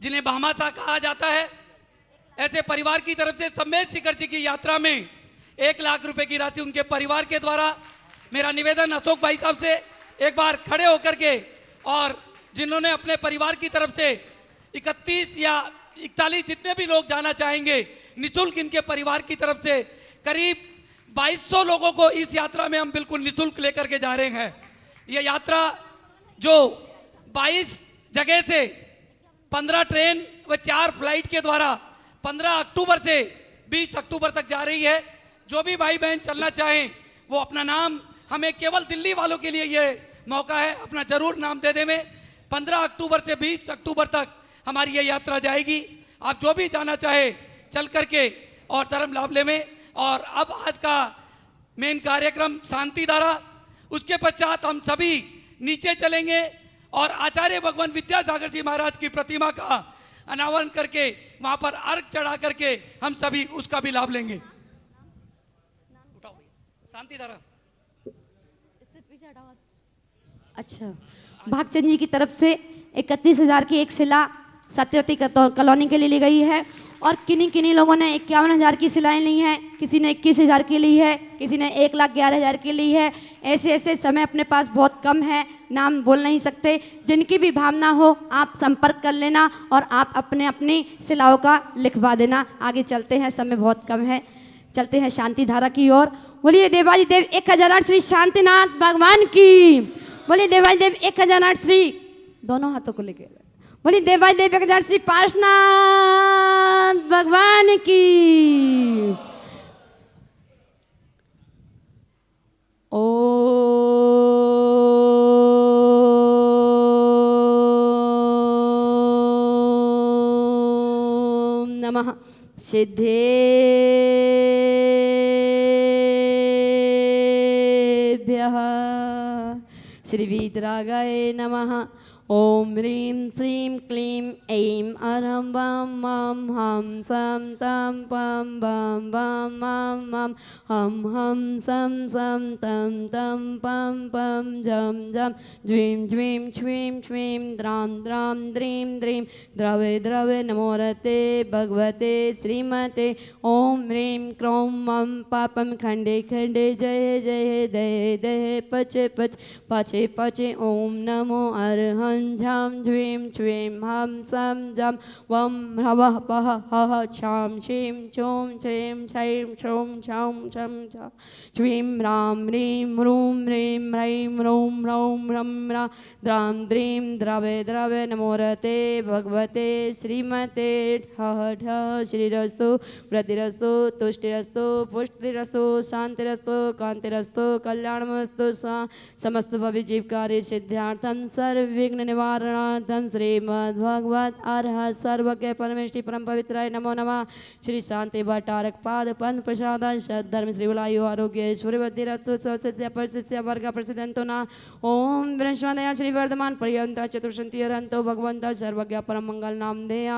जिन्हें भामाशाह कहा जाता है, ऐसे परिवार की तरफ से समेत शिखर जी की यात्रा में 1 लाख रुपए की राशि उनके परिवार के द्वारा। मेरा निवेदन अशोक भाई साहब से एक बार खड़े होकर के, और जिन्होंने अपने परिवार की तरफ से 31 या 41 जितने भी लोग जाना चाहेंगे निःशुल्क, इनके परिवार की तरफ से करीब 2200 लोगों को इस यात्रा में हम बिल्कुल निःशुल्क लेकर के जा रहे हैं। ये यात्रा जो 22 जगह से 15 ट्रेन व 4 फ्लाइट के द्वारा 15 अक्टूबर से 20 अक्टूबर तक जा रही है। जो भी भाई बहन चलना चाहें वो अपना नाम, हमें केवल दिल्ली वालों के लिए ये मौका है, अपना जरूर नाम दे दें। 15 अक्टूबर से 20 अक्टूबर तक हमारी ये यात्रा जाएगी। आप जो भी जाना चाहे चल करके और धर्म लाभ ले में। और अब आज का मेन कार्यक्रम शांति धारा, उसके पश्चात हम सभी नीचे चलेंगे और आचार्य भगवान विद्यासागर जी महाराज की प्रतिमा का अनावरण करके वहां पर अर्घ चढ़ा करके हम सभी उसका भी लाभ लेंगे। उठाओ शांति धारा। अच्छा, भागचंद जी की तरफ से 31,000 की एक शिला सत्यवती कॉलोनी के लिए ली गई है और किन्हीं लोगों ने 51,000 की शिलाएं ली हैं, किसी ने 21,000 की ली है, किसी ने 1,11,000 की ली है। ऐसे समय अपने पास बहुत कम है, नाम बोल नहीं सकते। जिनकी भी भावना हो आप संपर्क कर लेना और आप अपनी शिलाओं का लिखवा देना। आगे चलते हैं, समय बहुत कम है, चलते हैं शांति धारा की ओर। बोलिए देवाजी देव 1008 श्री शांतिनाथ भगवान की। बोलिए देवाजी देव 1008 श्री, दोनों हाथों को लेके बोलिए देवाजी देव 1008 श्री पार्श्वनाथ भगवान की। ओम नमः सिद्धेभ्यः श्री वीतरागाय नमः। ओम ह्रीं श्रीं क्लीं ऐं अरं वं मं हं सं तं पं बं बं मं मं हं हं सं सं तं तं पं पं झं झं ज्वीं ज्वीं श्वीं श्वीं द्रां द्रां द्रीं द्रीं द्रवे द्रवे नमोरते भगवते श्रीमते। ओम ह्रीं क्रों मं पापं खंडे खंडे जय जय दये दये पचे पच पचे पचे। ओम नमो अरहं झं ज्वीं श्वीं हं सं जं वं हवः पः हः छां छीं छूं छीं छैं छौं छौं छं छ श्वीं रां ह्रीं ह्रूं ह्रीं ह्रैं ह्रूं ह्रौं ह्रं ह्रा द्रां द्रीं द्रवे द्रवे नमोरते भगवते श्रीमते। ठः ठः श्रीरस्तु प्रतिरस्तु तुष्टिरस्तु पुष्टिरस्तु शांतिरस्तु कांतिरस्तु कल्याणमस्तु। समस्त भवि जीव कार्य सिद्धार्थं सर्वविघ्न निवारणार्थं श्रीमद्भगवत अर्हत सर्वज्ञ परमेष्टि परम पवित्राय नमो नमः। श्री शांति भट्टारक पाद पंथ प्रसाद धर्म श्री विलायु आरोग्य ऐश्वर्यवृद्धिरस्तु स्वस्य परिशिष्य वर्ग प्रसिद्धंतो न। ओम बृहस्पतया श्री वर्धमान पर्यंत चतुर्षंति हरंतो भगवंत सर्वज्ञ परम मंगल नाम देया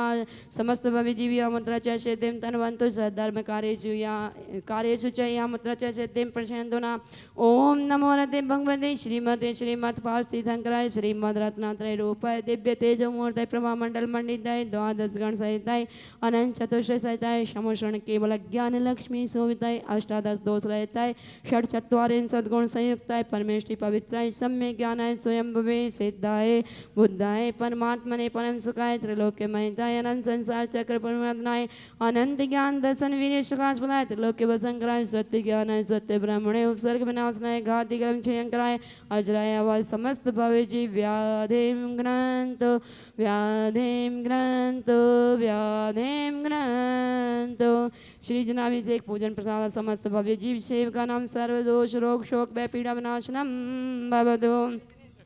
समस्त भवि जीव मुद्रा च सिद्धिं तन्वन्तु सद्धर्म कार्येषु च मुद्रा च सिद्धिं प्रशयन्तु न। ओम नमो रते भगवते श्रीमते श्रीमत् पार्थिवंकराय श्रीमद् रत्नात्रय रूपाय दिव्य तेजो मूर्तय प्रभा मंडल मंडिताय द्वादश गण सहिताय अनंत चतुष्ट सहिताय समोषण केवल ज्ञान लक्ष्मी शोभिताय अष्टादश दोष रहताय षट चत्वारिंश सद्गुण संयुक्ताय परमेष्टि पवित्राय सम्य ज्ञानाय स्वयं भवे सिद्धाय बुद्धाय परमात्मने परम सुखाय त्रिलोक्य महिताय अनंत संसार चक्र परमात्माय अनंत ज्ञान दर्शन विनय सुखास्पदाय त्रिलोक्य वसंकराय सत्य ज्ञानाय सत्य ब्रह्मणे उपसर्ग विनाशनाय घाति कर्म क्षयंकराय अजराय आवाज समस्त भवे जीव व्याधिं ग्रंथो व्याधिं ग्रंथो व्याधिं ग्रंथो। श्री जनाभिषेक पूजन प्रसाद समस्त भव्य जीव सेवका नाम सर्व दोष रोग शोक भय पीड़ा विनाशनम भवतु।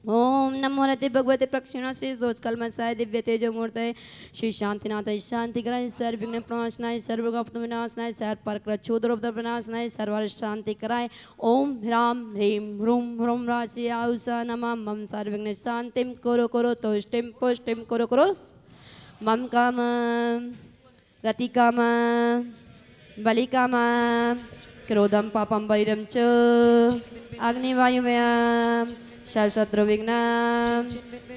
ओम नमो रते भगवते प्रक्षिणाशेष दोष कलमसाय दिव्य तेजो मूर्तये श्री शांतिनाथ शांति कराय सर्व विघ्न प्रणाशनाय सर्व गुप्त विनाशनाय सर्व परकृ क्षुद्रोपद्रव विनाशनाय सर्व शांति कराय ओम ह्राम ह्रीं ह्रूं ह्रूं राशि आयुषा नमः मम सर्व विघ्न शांतिम कुरु कुरु तुष्टिम पुष्टिम कुरु कुरु मम काम रतिकाम बलिकाम क्रोधम पापम वैरम च अग्निवायुव्याम सर्वशत्रुविघ्नं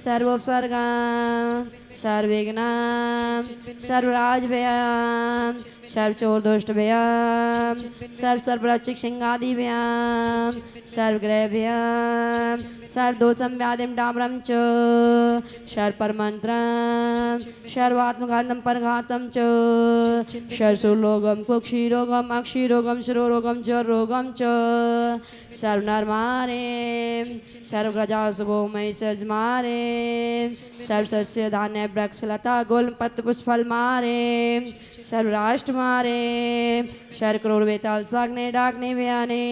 सर्वोपसर्गां सर्वविघ्नां सर्वराजभयां सर्वचोरदुष्टभयां सर्वसर्वरक्षिक सिंहादिभयां सर्वग्रहभयां सर्वदोषं व्याधिं डामरं च सर्वपरमन्त्रं सर्वात्मघातं परघातं च सर्वसुरोगं कुक्षिरोगम् अक्षिरोगं शिरोरोगं जरोगं च सर्वनरमारे सर्वग्रजासुगोमय सजमारे सर्वसस्य धान्य वृक्षलता गोलपत्र पुष्पफल मारे सर्वराष्ट्र मारे सर्वक्रूर वेताल साग्ने डाकने व्याने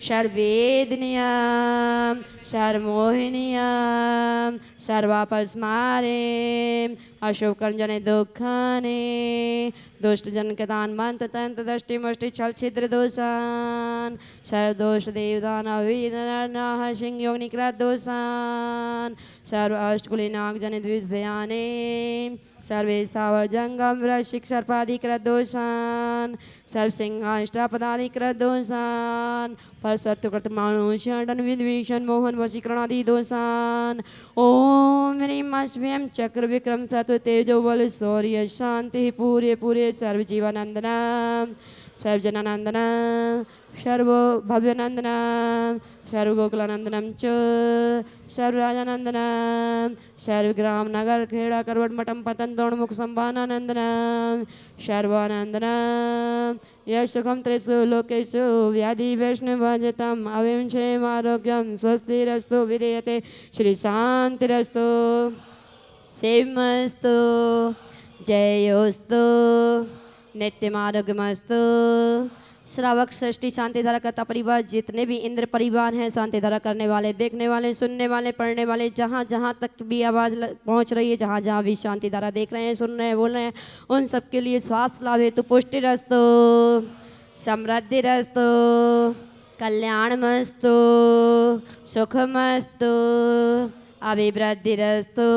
सर्ववेदनियां सर्वमोहिनियां सर्वापस मारे अशुभ कर्म जने दुखाने दुष्ट जन के दान मंत्र तंत्र दृष्टि मुष्टि छल छिद्र दोषान सर्व दोष देवदान अवीर नाह सिंह योग निकृत दोषान सर्व अष्टकुली नाग जन द्विज भयाने सर्वे स्थावर जंगम वृश्चिक सर्पाधिकृत दोषान सर्व सिंहाष्टापदाधिकृत दोषान पर सत्युकृत माणु षडन विद्विषण मोहन वशीकरणादि दोषान ओम ह्रीं अस्व्यम चक्र विक्रम सत्व तेजो बल शौर्य शांति पूरे पूरे सर्व जीवानंदना सर्वजनानंदना सर्व भव्यनंदना सर्वगोकुलानंदनम च सर्वराजानंदनम सर्वग्राम नगर खेड़ा करवट मठम पतन दोणमुख संभानानंदनम सर्वानंदनम यशुखम त्रिषु लोकेषु व्याधि वैष्णवजतम अविं क्षेम आरोग्यम स्वस्तिरस्तु विधेयते श्री शांतिरस्तु सेवमस्तु जयोस्तु नित्यमारोग्यमस्तु श्रावक षष्ठी शांतिधारा करता परिवार जितने भी इंद्र परिवार हैं शांतिधारा करने वाले देखने वाले सुनने वाले पढ़ने वाले जहाँ जहाँ तक भी आवाज़ पहुँच रही है जहाँ जहाँ भी शांतिधारा देख रहे हैं सुन रहे हैं बोल रहे हैं उन सबके लिए स्वास्थ्य लाभ हेतु पुष्टि रस्तो समृद्धि रस्तो कल्याणमस्तु सुखमस्तु अभिवृद्धिरस्तु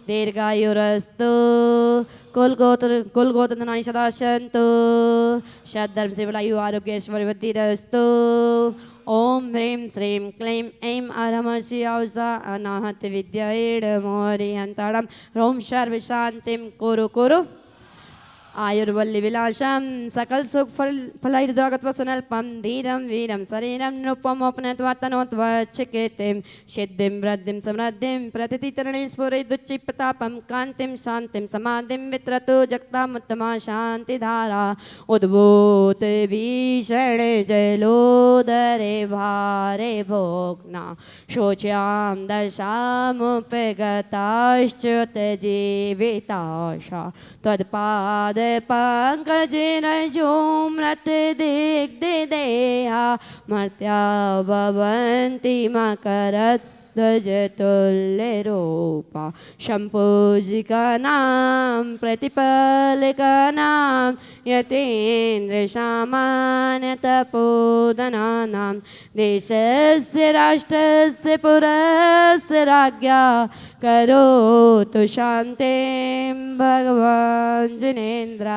दीर्घायुरस्तु कुल गोत्र धनानि सदा सन्तु सद्धर्म सेवलायु आरोग्य ऐश्वर्यवृद्धिरस्तु ओम ह्रीं श्रीं क्लीं ऐं अरमसि औषा अनाहत विद्याएडमोरिहन्ताडं ह्रौं सर्वशान्तिं कुरु कुरु आयुर्वल्ली विलासम सकल सुख फलैर्द्वागत्व सुनल्पम धीरम वीरम शरीरम नृपमोपनत्वा तनोत्वा चिकेतिम सिद्धिं वृद्धिं समृद्धिं प्रतितितरणे स्फुरैदुच्चि प्रतापं कान्तिं शान्तिं समाधिं वित्रतु जगतामुत्तमा शान्तिधारा उद्भूत भीषण जलोदरे भारे भोग्ना शोच्यां दशामुपगताश्च्युत जीविताशा त्वत्पाद पंकजेन झूम्रत दिग्देहा मर्त्या भवन्ति मकरत् ध्वजतुल्यरूपा शम्पूजिकानां प्रतिपलिकानां यतीन्द्रसामान्यतपोदनानां देशस्य राष्ट्रस्य पुरस्य राज्ञा करोतु शान्तिं भगवान् जिनेन्द्र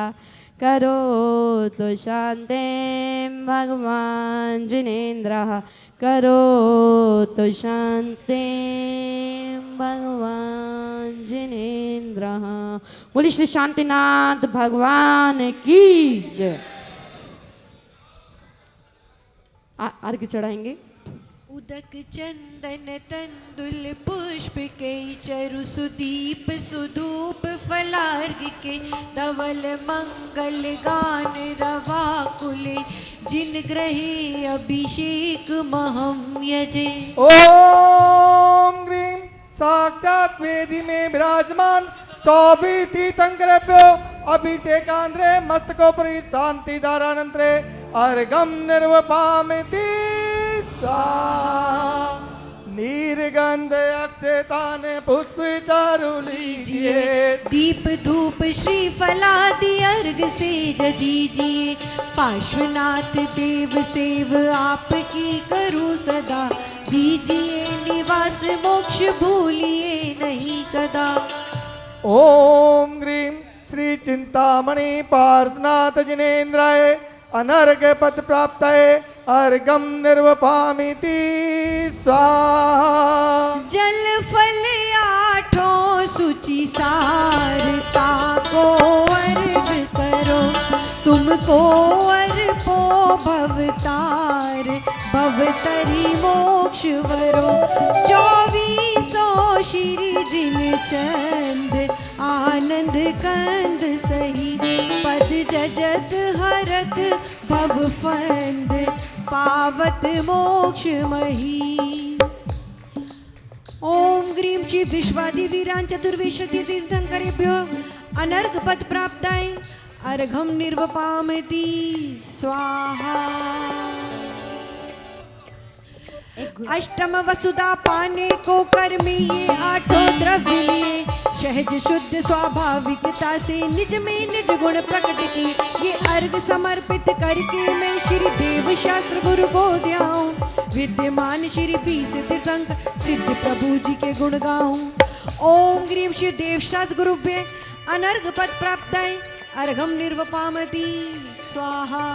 करोतु शान्तिं भगवान् जिनेन्द्रः करोतु शान्तिं भगवान् जिनेन्द्रः। बोलिए श्री शांतिनाथ भगवान की जय। अर्घ्य चढ़ाएंगे। उदक चंदन तंदुल पुष्प के चरु सुदीप सुधूप फलार्घ के धवल मंगल गान रवा कुले जिन ग्रहे अभिषेक महम यजे। ओम ग्रीम साक्षात वेदी में विराजमान 24 तीर्थंकरेभ्यो अभिषेकांध्रे मस्तकोपरि शांति धारानंतरे अर्घम निर्वपामिति नीरगंध अक्षतान पुष्प चारु लीजिए। दीप धूप श्रीफलादि अर्घ से जजीजिए। पार्श्वनाथ देव सेव आपकी करूं सदा। दीजिए निवास मोक्ष भूलिए नहीं कदा। ओम ग्रीं श्री चिंतामणि पार्श्वनाथ जिनेन्द्राय अनर्घ पद प्राप्ताय अर्घम निर्वपामिति स्वाहा। जल फल आठों सुचि सारता को अर्घ करो। तुमको अर्पो भवतार भवतरी मोक्ष वरो। 2400 श्री जिन चंद आनंद कंद सही। पद जजत हरत भव फंद पावत मोक्ष मही। ओम ग्रीं ची विश्वादि वीरान चतुर्विंशति तीर्थंकरेभ्यो अनर्घ पद प्राप्ताय अर्घम निर्वपामति स्वाहा। अष्टम वसुधा पाने को कर्म ये 8 द्रव्य लिए। सहज शुद्ध स्वाभाविकता से निज में निज गुण प्रकट की। ये अर्घ समर्पित करके मैं श्री देव शास्त्र गुरु को ध्याऊं। विद्यमान श्री 20 तीर्थंक सिद्ध प्रभु जी के गुण गाऊं। ओम ग्रीं श्री देव शास्त्र गुरुभ्ये अनर्घ पद प्राप्ताय अर्घम निर्वपामति स्वाहा।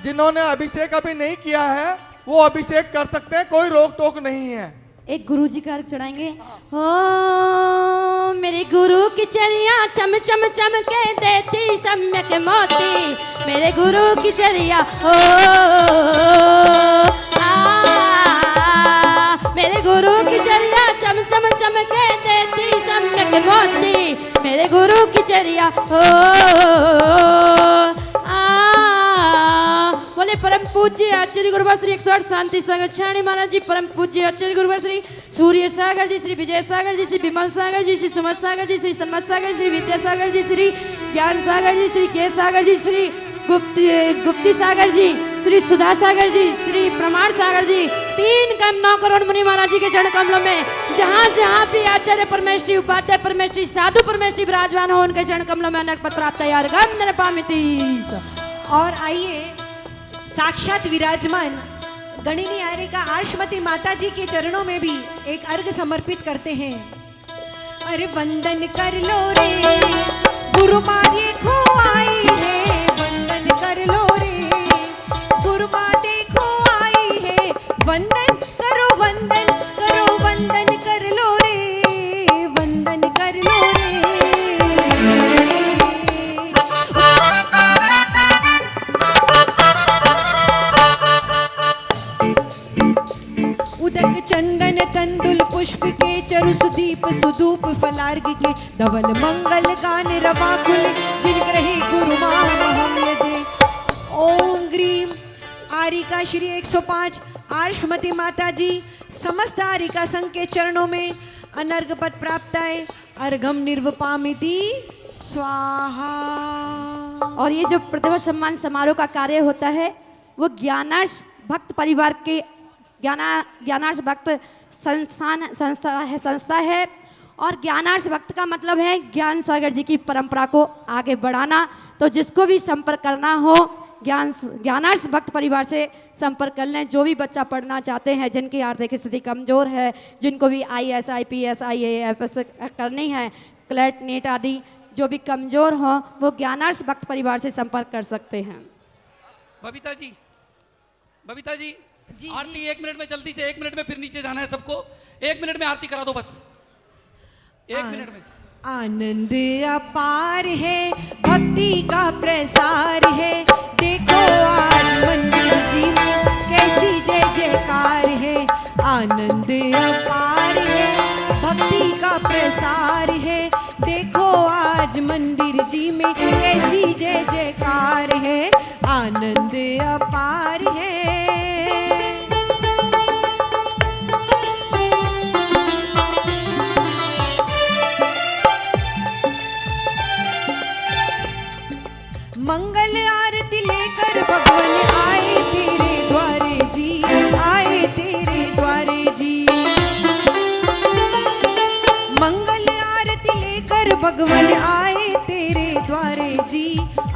जिन्होंने अभिषेक अभी नहीं किया है वो अभिषेक कर सकते हैं, कोई रोक टोक नहीं है। एक गुरु जी का अर्घ चढ़ाएंगे। हो मेरे गुरु की चरिया चम चम चम के देती सम्यक मोती। मेरे गुरु की चरिया हो मेरे गुरु की चरिया चम चम चम के देती सम्यक मोती। मेरे गुरु की चरिया हो बोले परम पूज्य आचार्य गुरुवर श्री 108 शांति संघ छाणी महाराज जी। परम पूज्य आचार्य गुरुवर श्री सूर्य सागर जी, श्री विजय सागर जी, श्री विमल सागर जी, श्री सुमत सागर जी, श्री सन्मत सागर, श्री विद्या सागर जी, श्री ज्ञान सागर जी, श्री के सागर जी, श्री गुप्ती सागर जी, श्री सुधा सागर जी, श्री प्रमाण सागर जी। 3 करोड़ मुनि महाराज जी के चरण कमलों में जहाँ जहाँ भी आचार्य परमेश्वरी उपाध्याय परमेश्वरी साधु परमेश्वरी विराजमान हो उनके चरण कमलों में अनर्घ पद प्राप्त है। अर्घम निर्वपामति। और आइए साक्षात विराजमान गणिनी आर्यिका आर्षमती माता जी के चरणों में भी एक अर्घ समर्पित करते हैं। अरे वंदन कर लो रे गुरु माँ देखो आई है। वंदन कर लो रे गुरु माँ देखो आई है। वंदन करो वंदन करो वंदन कर लो रे वंदन कर लो रे। उदक चंदन तंदुल पुष्प के चरु सुदीप सुधूप फलार्घ के। धवल मंगल गान रवाकुल जिन ग्रहे गुरु माम यजे। ओम ग्रीं आर्यिका श्री 105 आर्षमती माता जी समस्त आर्यिका संघ के चरणों में अनर्घ पद प्राप्त है। अर्घम निर्वपामिति स्वाहा। और ये जो प्रतिभा सम्मान समारोह का कार्य होता है वो ज्ञानार्ष भक्त परिवार के ज्ञानार्ष भक्त संस्था है। और ज्ञानार्ष भक्त का मतलब है ज्ञान सागर जी की परंपरा को आगे बढ़ाना। तो जिसको भी संपर्क करना हो ज्ञानार्ष भक्त परिवार से संपर्क कर लें। जो भी बच्चा पढ़ना चाहते हैं, जिनकी आर्थिक स्थिति कमजोर है, जिनको भी IAS IPS IAFS करनी है, क्लैट नीट आदि जो भी कमजोर हो वो ज्ञानार्ष भक्त परिवार से संपर्क कर सकते हैं। बबीता जी आरती 1 मिनट में, जल्दी से 1 मिनट में, फिर नीचे जाना है सबको। 1 मिनट में आरती करा दो बस, 1 मिनट में। आनंद अपार है भक्ति का प्रसार है। देखो आज मंदिर जी में कैसी जय जयकार है। आनंद अपार है भक्ति का प्रसार है। देखो आज मंदिर जी में कैसी जय जयकार है। आनंद अपार है। मंगल आरती लेकर भगवान आए तेरे द्वारे जी, आए तेरे द्वारे जी। भगवन आए तेरे द्वारे जी,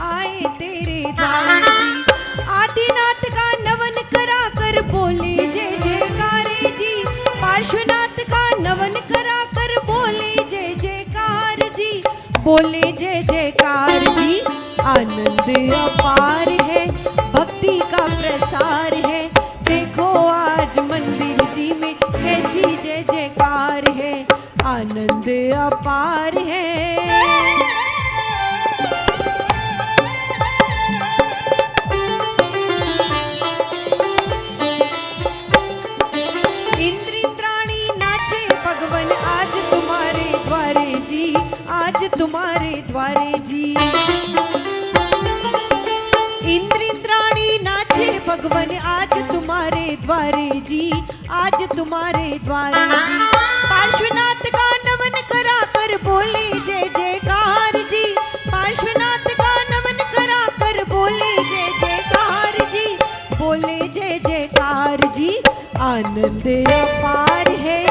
आए तेरे द्वारे जी। आदिनाथ का नवन करा कर बोले जय जयकारे जी, पार्श्वनाथ का नवन करा कर बोले जय जयकार जी, बोले जय जयकार जी। आनंद अपार है, भक्ति का प्रसार है, देखो आज मंदिर जी में कैसी जय जयकार है, आनंद अपार है। इंद्र इंद्राणी नाचे भगवन आज तुम्हारे द्वारे जी, आज तुम्हारे द्वारे जी। इंद्र इंद्राणी नाचे भगवन आज तुम्हारे द्वारे जी, आज तुम्हारे द्वारे जी। पार्श्वनाथ का नमन करा कर बोले जय जयकार जी, पार्श्वनाथ का नमन करा कर बोले जय जयकार जी, बोले जय जयकार जी। आनंद अपार है,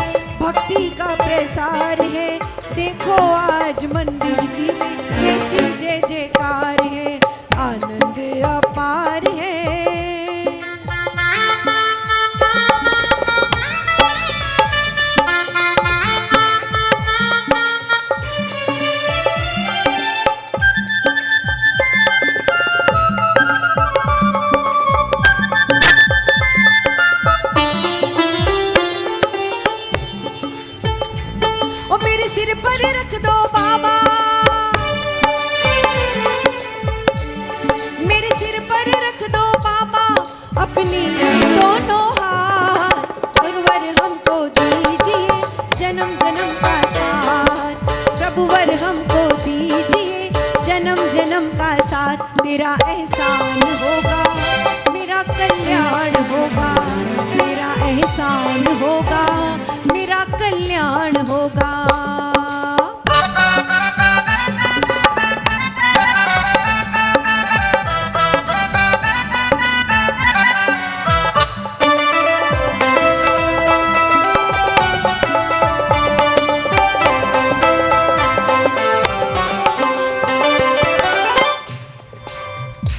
भक्ति का प्रसार है, देखो आज मंदिर जी में कैसी जय जयकार है, आनंद अपार है। ओ मेरे सिर पर रख दो बाबा, मेरे सिर पर रख दो बाबा अपनी दोनों हाथ, और वर हमको दीजिए जन्म जन्म का साथ, प्रभु वर हमको दीजिए जन्म जन्म का साथ। तेरा एहसान होगा मेरा कल्याण होगा, तेरा एहसान होगा मेरा कल्याण होगा।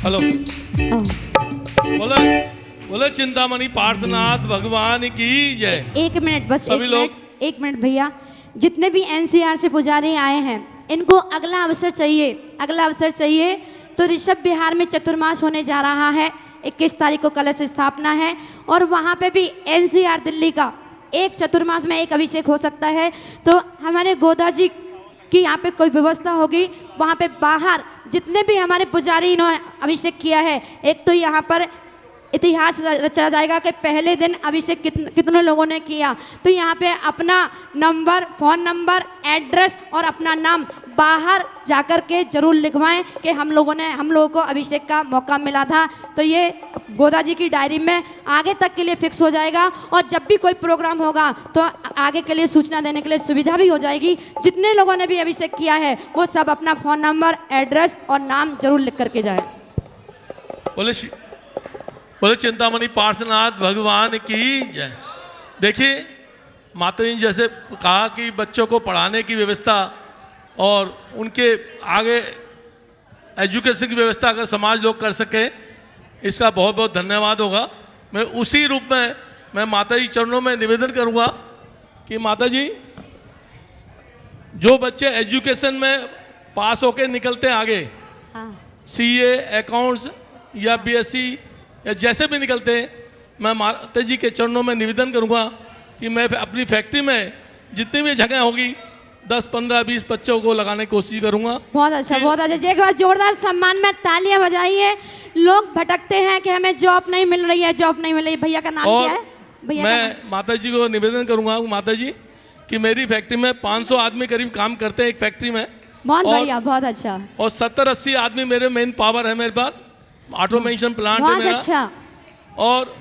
हेलो, बोले बोले चिंतामणि पार्श्वनाथ भगवान की जय। एक मिनट बस, सभी लोग एक मिनट भैया, जितने भी एनसीआर से पुजारी आए हैं इनको अगला अवसर चाहिए, अगला अवसर चाहिए। तो ऋषभ विहार में चतुर्मास होने जा रहा है, 21 तारीख को कलश स्थापना है, और वहाँ पे भी एनसीआर दिल्ली का एक चतुर्मास में एक अभिषेक हो सकता है। तो हमारे गोदा जी की यहाँ पे कोई व्यवस्था होगी, वहाँ पे बाहर जितने भी हमारे पुजारी इन्होंने अभिषेक किया है, एक तो यहाँ पर इतिहास रचा जाएगा कि पहले दिन अभिषेक कितने लोगों ने किया। तो यहाँ पे अपना नंबर, फ़ोन नंबर, एड्रेस और अपना नाम बाहर जाकर के जरूर लिखवाएं कि हम लोगों को अभिषेक का मौका मिला था। तो ये गोदा जी की डायरी में आगे तक के लिए फिक्स हो जाएगा, और जब भी कोई प्रोग्राम होगा तो आगे के लिए सूचना देने के लिए सुविधा भी हो जाएगी। जितने लोगों ने भी अभिषेक किया है वो सब अपना फ़ोन नंबर, एड्रेस और नाम जरूर लिख करके जाए। बोले चिंतामणि पार्श्वनाथ भगवान की जय। देखिए माता जी जैसे कहा कि बच्चों को पढ़ाने की व्यवस्था और उनके आगे एजुकेशन की व्यवस्था अगर समाज लोग कर सके, इसका बहुत बहुत धन्यवाद होगा। मैं उसी रूप में मैं माता जी चरणों में निवेदन करूंगा कि माता जी जो बच्चे एजुकेशन में पास होकर निकलते हैं आगे, सीए, अकाउंट्स या बीएससी या जैसे भी निकलते हैं, मैं माता जी के चरणों में निवेदन करूंगा कि मैं अपनी फैक्ट्री में जितनी भी जगह होगी 10, 15, 20 बच्चों को लगाने की कोशिश करूंगा। बहुत अच्छा, बहुत अच्छा। एक बार जोरदार सम्मान में तालियां बजाइए। लोग भटकते हैं कि हमें जॉब नहीं मिल रही है, जॉब नहीं मिल रही है। भैया का नाम क्या है? भैया मैं माता जी को निवेदन करूंगा माता जी कि मेरी फैक्ट्री में 500 आदमी करीब काम करते हैं एक फैक्ट्री में। बहुत बढ़िया, बहुत अच्छा। और 70-80 आदमी मेरे मेन पावर है मेरे पास, ऑटोमेशन प्लांट है मेरा। अच्छा। और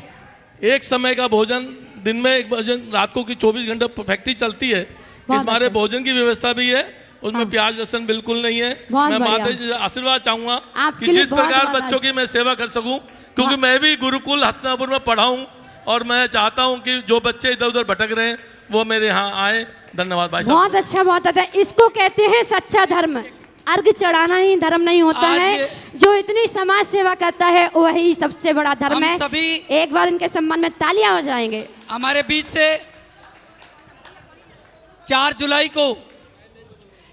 एक समय का भोजन, दिन में एक भोजन, रात को की 24 घंटे फैक्ट्री चलती है। हमारे भोजन की व्यवस्था भी है, उसमें प्याज लहसुन बिल्कुल नहीं है। मैं माता जी से आशीर्वाद चाहूंगा कि जिस प्रकार बच्चों की मैं सेवा कर सकूं, क्योंकि मैं भी गुरुकुल हस्तिनापुर में पढ़ा हूं, और मैं चाहता हूं कि जो बच्चे इधर उधर भटक रहे हैं वो मेरे यहाँ आए धन्यवाद भाई साहब। बहुत अच्छा, बहुत अच्छा। इसको कहते हैं सच्चा धर्म। अर्घ चढ़ाना ही धर्म नहीं होता आज है, जो इतनी समाज सेवा करता है वही सबसे बड़ा धर्म हम है। सभी एक बार इनके सम्मान में तालियां हो जाएंगे। हमारे बीच से 4 जुलाई को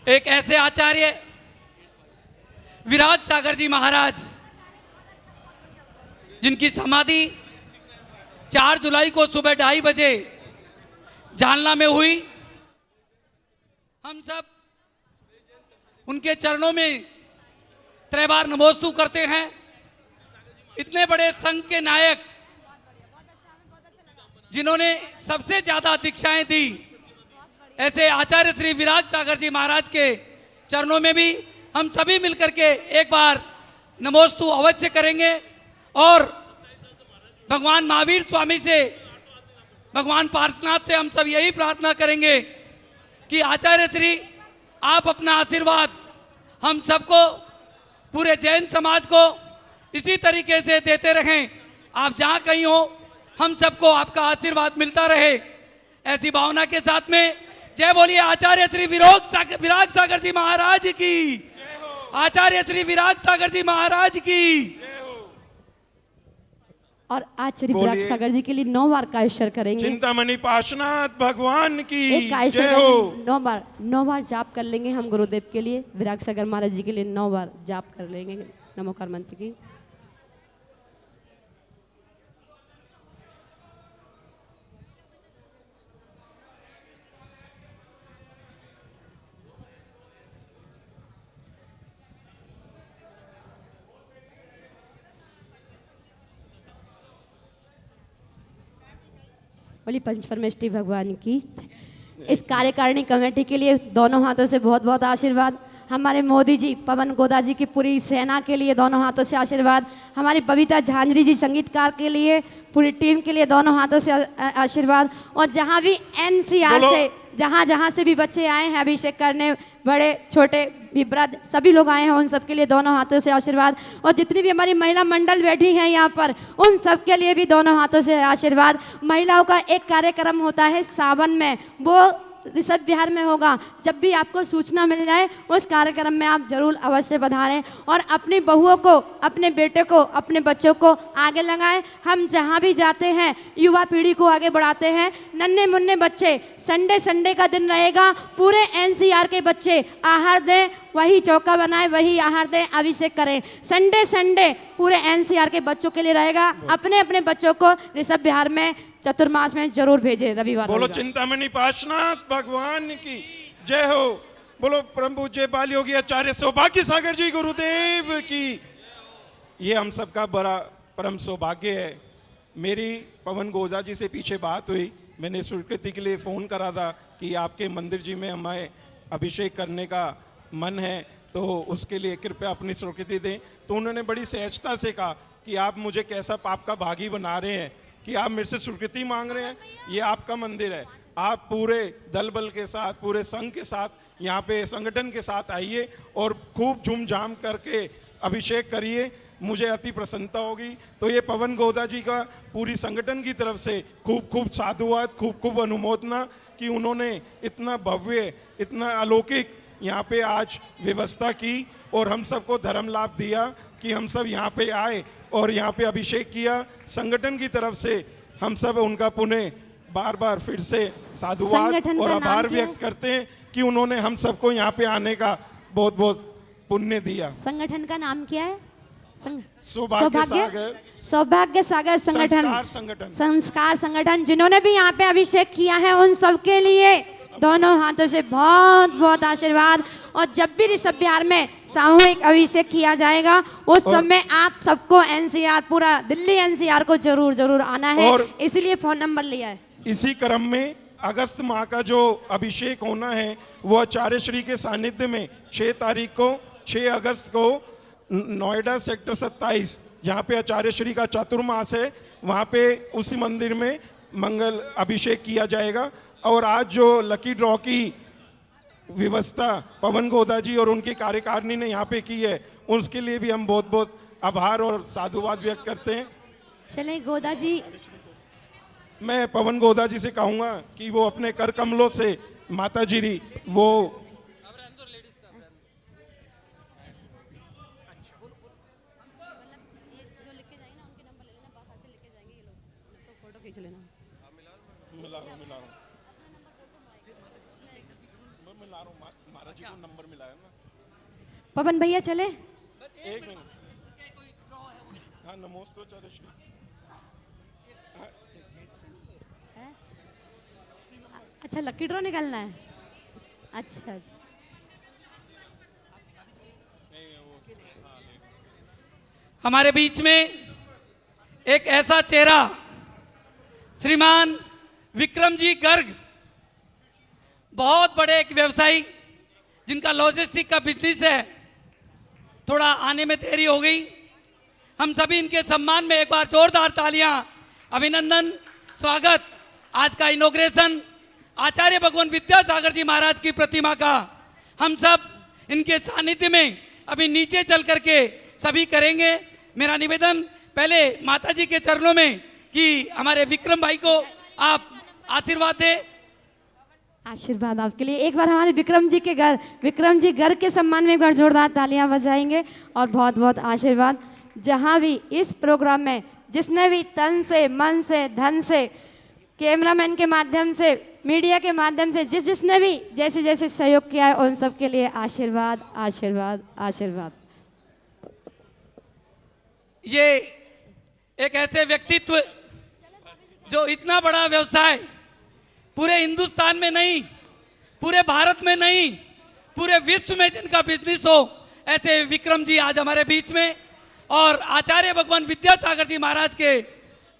एक ऐसे आचार्य विराज सागर जी महाराज, जिनकी समाधि 4 जुलाई को सुबह 2:30 बजे जालना में हुई, हम सब उनके चरणों में त्रैबार नमोस्तु करते हैं। इतने बड़े संघ के नायक, जिन्होंने सबसे ज्यादा दीक्षाएं दी, ऐसे आचार्य श्री विराज सागर जी महाराज के चरणों में भी हम सभी मिलकर के एक बार नमोस्तु अवश्य करेंगे और भगवान महावीर स्वामी से, भगवान पार्श्वनाथ से हम सब यही प्रार्थना करेंगे कि आचार्य श्री आप अपना आशीर्वाद हम सबको, पूरे जैन समाज को इसी तरीके से देते रहें। आप जहाँ कहीं हो हम सबको आपका आशीर्वाद मिलता रहे। ऐसी भावना के साथ में जय बोलिए आचार्य श्री विराज सागर जी महाराज की, आचार्य श्री विराज सागर जी महाराज की। और आचार्य विराज सागर जी के लिए 9 बार कायेश्वर करेंगे। चिंतामणि पार्श्वनाथ भगवान की एक कायेश्वर जय हो। 9 बार जाप कर लेंगे हम गुरुदेव के लिए, विराज सागर महाराज जी के लिए 9 बार जाप कर लेंगे नमोकार मंत्र की। बोली पंच परमेष्ठी भगवान की। इस कार्यकारिणी कमेटी के लिए दोनों हाथों से बहुत बहुत आशीर्वाद। हमारे मोदी जी, पवन गोदा जी की पूरी सेना के लिए दोनों हाथों से आशीर्वाद। हमारी बबीता झांझरी जी संगीतकार के लिए, पूरी टीम के लिए दोनों हाथों से आशीर्वाद। और जहाँ भी एनसीआर से जहाँ से भी बच्चे आए हैं अभिषेक करने, बड़े छोटे भी वृद्ध सभी लोग आए हैं, उन सब के लिए दोनों हाथों से आशीर्वाद। और जितनी भी हमारी महिला मंडल बैठी हैं यहाँ पर, उन सब के लिए भी दोनों हाथों से आशीर्वाद। महिलाओं का एक कार्यक्रम होता है सावन में, वो ऋषभ विहार में होगा। जब भी आपको सूचना मिल जाए उस कार्यक्रम में आप जरूर अवश्य पधारें और अपनी बहुओं को, अपने बेटे को, अपने बच्चों को आगे लगाएं। हम जहाँ भी जाते हैं युवा पीढ़ी को आगे बढ़ाते हैं। नन्हे मुन्ने बच्चे, संडे का दिन रहेगा, पूरे एनसीआर के बच्चे आहार दें, वही चौका बनाए, वही आहार दें, अभिषेक करें। संडे पूरे एनसीआर के बच्चों के लिए रहेगा। अपने अपने बच्चों को ऋषभ विहार में चतुर्मास में जरूर भेजे रविवार। बोलो चिंतामणि पार्श्वनाथ भगवान की जय हो। बोलो परम पूज्य बाल योगी आचार्य सौभाग्य सागर जी गुरुदेव की। ये हम सबका बड़ा परम सौभाग्य है। मेरी पवन गोदा जी से पीछे बात हुई, मैंने स्वीकृति के लिए फ़ोन करा था कि आपके मंदिर जी में हमें अभिषेक करने का मन है, तो उसके लिए कृपया अपनी स्वीकृति दें। तो उन्होंने बड़ी सहजता से कहा कि आप मुझे कैसा पाप का भागी बना रहे हैं कि आप मेरे से स्वीकृति मांग रहे हैं। ये आपका मंदिर है, आप पूरे दल बल के साथ, पूरे संघ के साथ, यहाँ पे संगठन के साथ आइए और खूब झूमझाम करके अभिषेक करिए, मुझे अति प्रसन्नता होगी। तो ये पवन गोदा जी का पूरी संगठन की तरफ से खूब खूब साधुवाद, खूब खूब अनुमोदना कि उन्होंने इतना भव्य, इतना अलौकिक यहाँ पे आज व्यवस्था की और हम सबको धर्म लाभ दिया कि हम सब यहाँ पे आए और यहाँ पे अभिषेक किया। संगठन की तरफ से हम सब उनका पुनः बार बार फिर से साधुवाद और आभार व्यक्त करते हैं कि उन्होंने हम सबको यहाँ पे आने का बहुत बहुत पुण्य दिया। संगठन का नाम क्या है? सौभाग्य सागर संस्कार संगठन, जिन्होंने भी यहाँ पे अभिषेक किया है उन सबके लिए दोनों हाथों से बहुत बहुत आशीर्वाद। और जब भी ऋषभ विहार में सामूहिक अभिषेक किया जाएगा उस समय आप सबको एनसीआर, पूरा दिल्ली एनसीआर को जरूर जरूर आना है, इसलिए फोन नंबर लिया है। इसी क्रम में अगस्त माह का जो अभिषेक होना है वो आचार्य श्री के सानिध्य में 6 तारीख को, 6 अगस्त को नोएडा सेक्टर 27 जहाँ पे आचार्य श्री का चातुर्मास है, वहाँ पे उसी मंदिर में मंगल अभिषेक किया जाएगा। और आज जो लकी ड्रॉ की व्यवस्था पवन गोदा जी और उनकी कार्यकारिणी ने यहाँ पे की है, उसके लिए भी हम बहुत बहुत आभार और साधुवाद व्यक्त करते हैं। चले गोदा जी, मैं पवन गोदा जी से कहूँगा कि वो अपने कर कमलों से माता जी री वो फोटो खींच लेना। मिला रहा हूँ महाराज जी को नंबर मिला है ना। पवन भैया चले। एक मिनट। हाँ नमोस्तोचार्य श्री। अच्छा लकी ड्रॉ निकालना है। अच्छा अच्छा हमारे बीच में एक ऐसा चेहरा श्रीमान विक्रम जी गर्ग, बहुत बड़े एक व्यवसायी जिनका लॉजिस्टिक का बिजनेस है। थोड़ा आने में देरी हो गई। हम सभी इनके सम्मान में एक बार जोरदार तालियां, अभिनंदन, स्वागत। आज का इनॉग्रेशन आचार्य भगवान विद्यासागर जी महाराज की प्रतिमा का हम सब इनके सानिध्य में अभी नीचे चल करके सभी करेंगे। मेरा निवेदन पहले माता जी के चरणों में कि हमारे विक्रम भाई को आप आशीर्वाद दें। आशीर्वाद आपके लिए। एक बार हमारे विक्रम जी घर के सम्मान में एक बार जोरदार तालियां बजाएंगे और बहुत बहुत आशीर्वाद। जहां भी इस प्रोग्राम में जिसने भी तन से, मन से, धन से, कैमरामैन के माध्यम से, मीडिया के माध्यम से जिसने भी जैसे जैसे सहयोग किया है उन सब के लिए आशीर्वाद आशीर्वाद आशीर्वाद। ये एक ऐसे व्यक्तित्व जो इतना बड़ा व्यवसाय पूरे हिंदुस्तान में नहीं, पूरे भारत में नहीं, पूरे विश्व में जिनका बिजनेस हो, ऐसे विक्रम जी आज हमारे बीच में। और आचार्य भगवान विद्यासागर जी महाराज के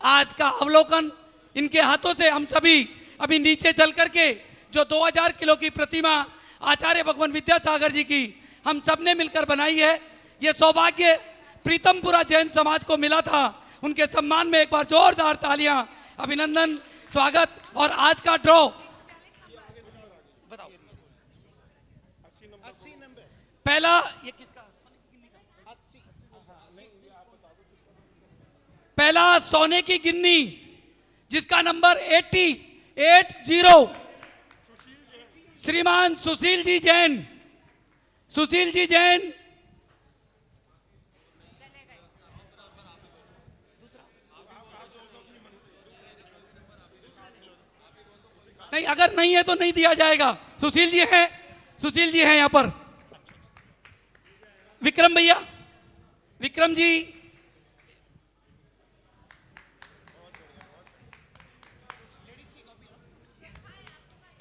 आज का अवलोकन इनके हाथों से हम सभी अभी नीचे चल करके जो 2000 किलो की प्रतिमा आचार्य भगवान विद्यासागर जी की हम सब ने मिलकर बनाई है, ये सौभाग्य प्रीतमपुरा जैन समाज को मिला था। उनके सम्मान में एक बार जोरदार तालियां, अभिनंदन, स्वागत। और आज का ड्रॉ बताओ। पहला ये किसका? पहला सोने की गिन्नी जिसका नंबर 80 श्रीमान सुशील जी जैन। सुशील जी जैन नहीं, अगर नहीं है तो नहीं दिया जाएगा। सुशील जी हैं, सुशील जी हैं यहां पर। विक्रम भैया, विक्रम जी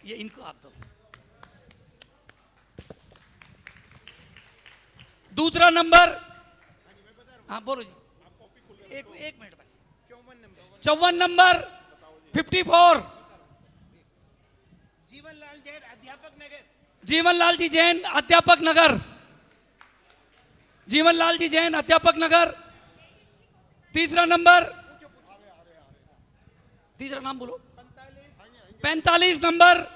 ये इनको आप दो। दूसरा नंबर, हाँ बोलो जी, एक मिनट बस। 54 नंबर 54 जीवनलाल जी जैन अध्यापक नगर। जीवनलाल जी जैन अध्यापक नगर। तीसरा नंबर, तीसरा नाम बोलो। 45 नंबर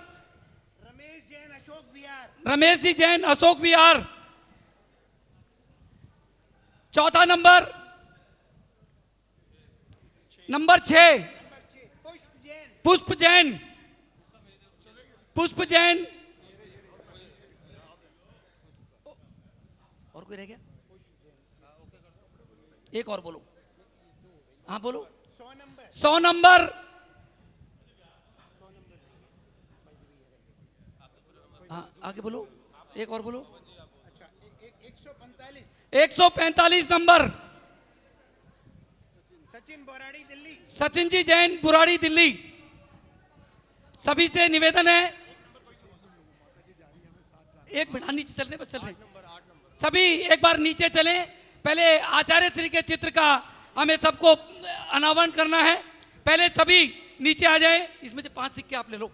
रमेश जी जैन अशोक विहार। चौथा नंबर, नंबर 6 पुष्प जैन। पुष्प जैन। और कोई रह गया? एक और बोलो। हाँ बोलो। 100 नंबर हाँ आगे बोलो, एक और बोलो। 145 नंबर सचिन जी जैन बुराड़ी दिल्ली। सभी से निवेदन है, एक मिनट नीचे चलने बस चल रहे, सभी एक बार नीचे चलें। पहले आचार्य श्री के चित्र का हमें सबको अनावरण करना है। पहले सभी नीचे आ जाए। इसमें से 5 सिक्के आप ले लो।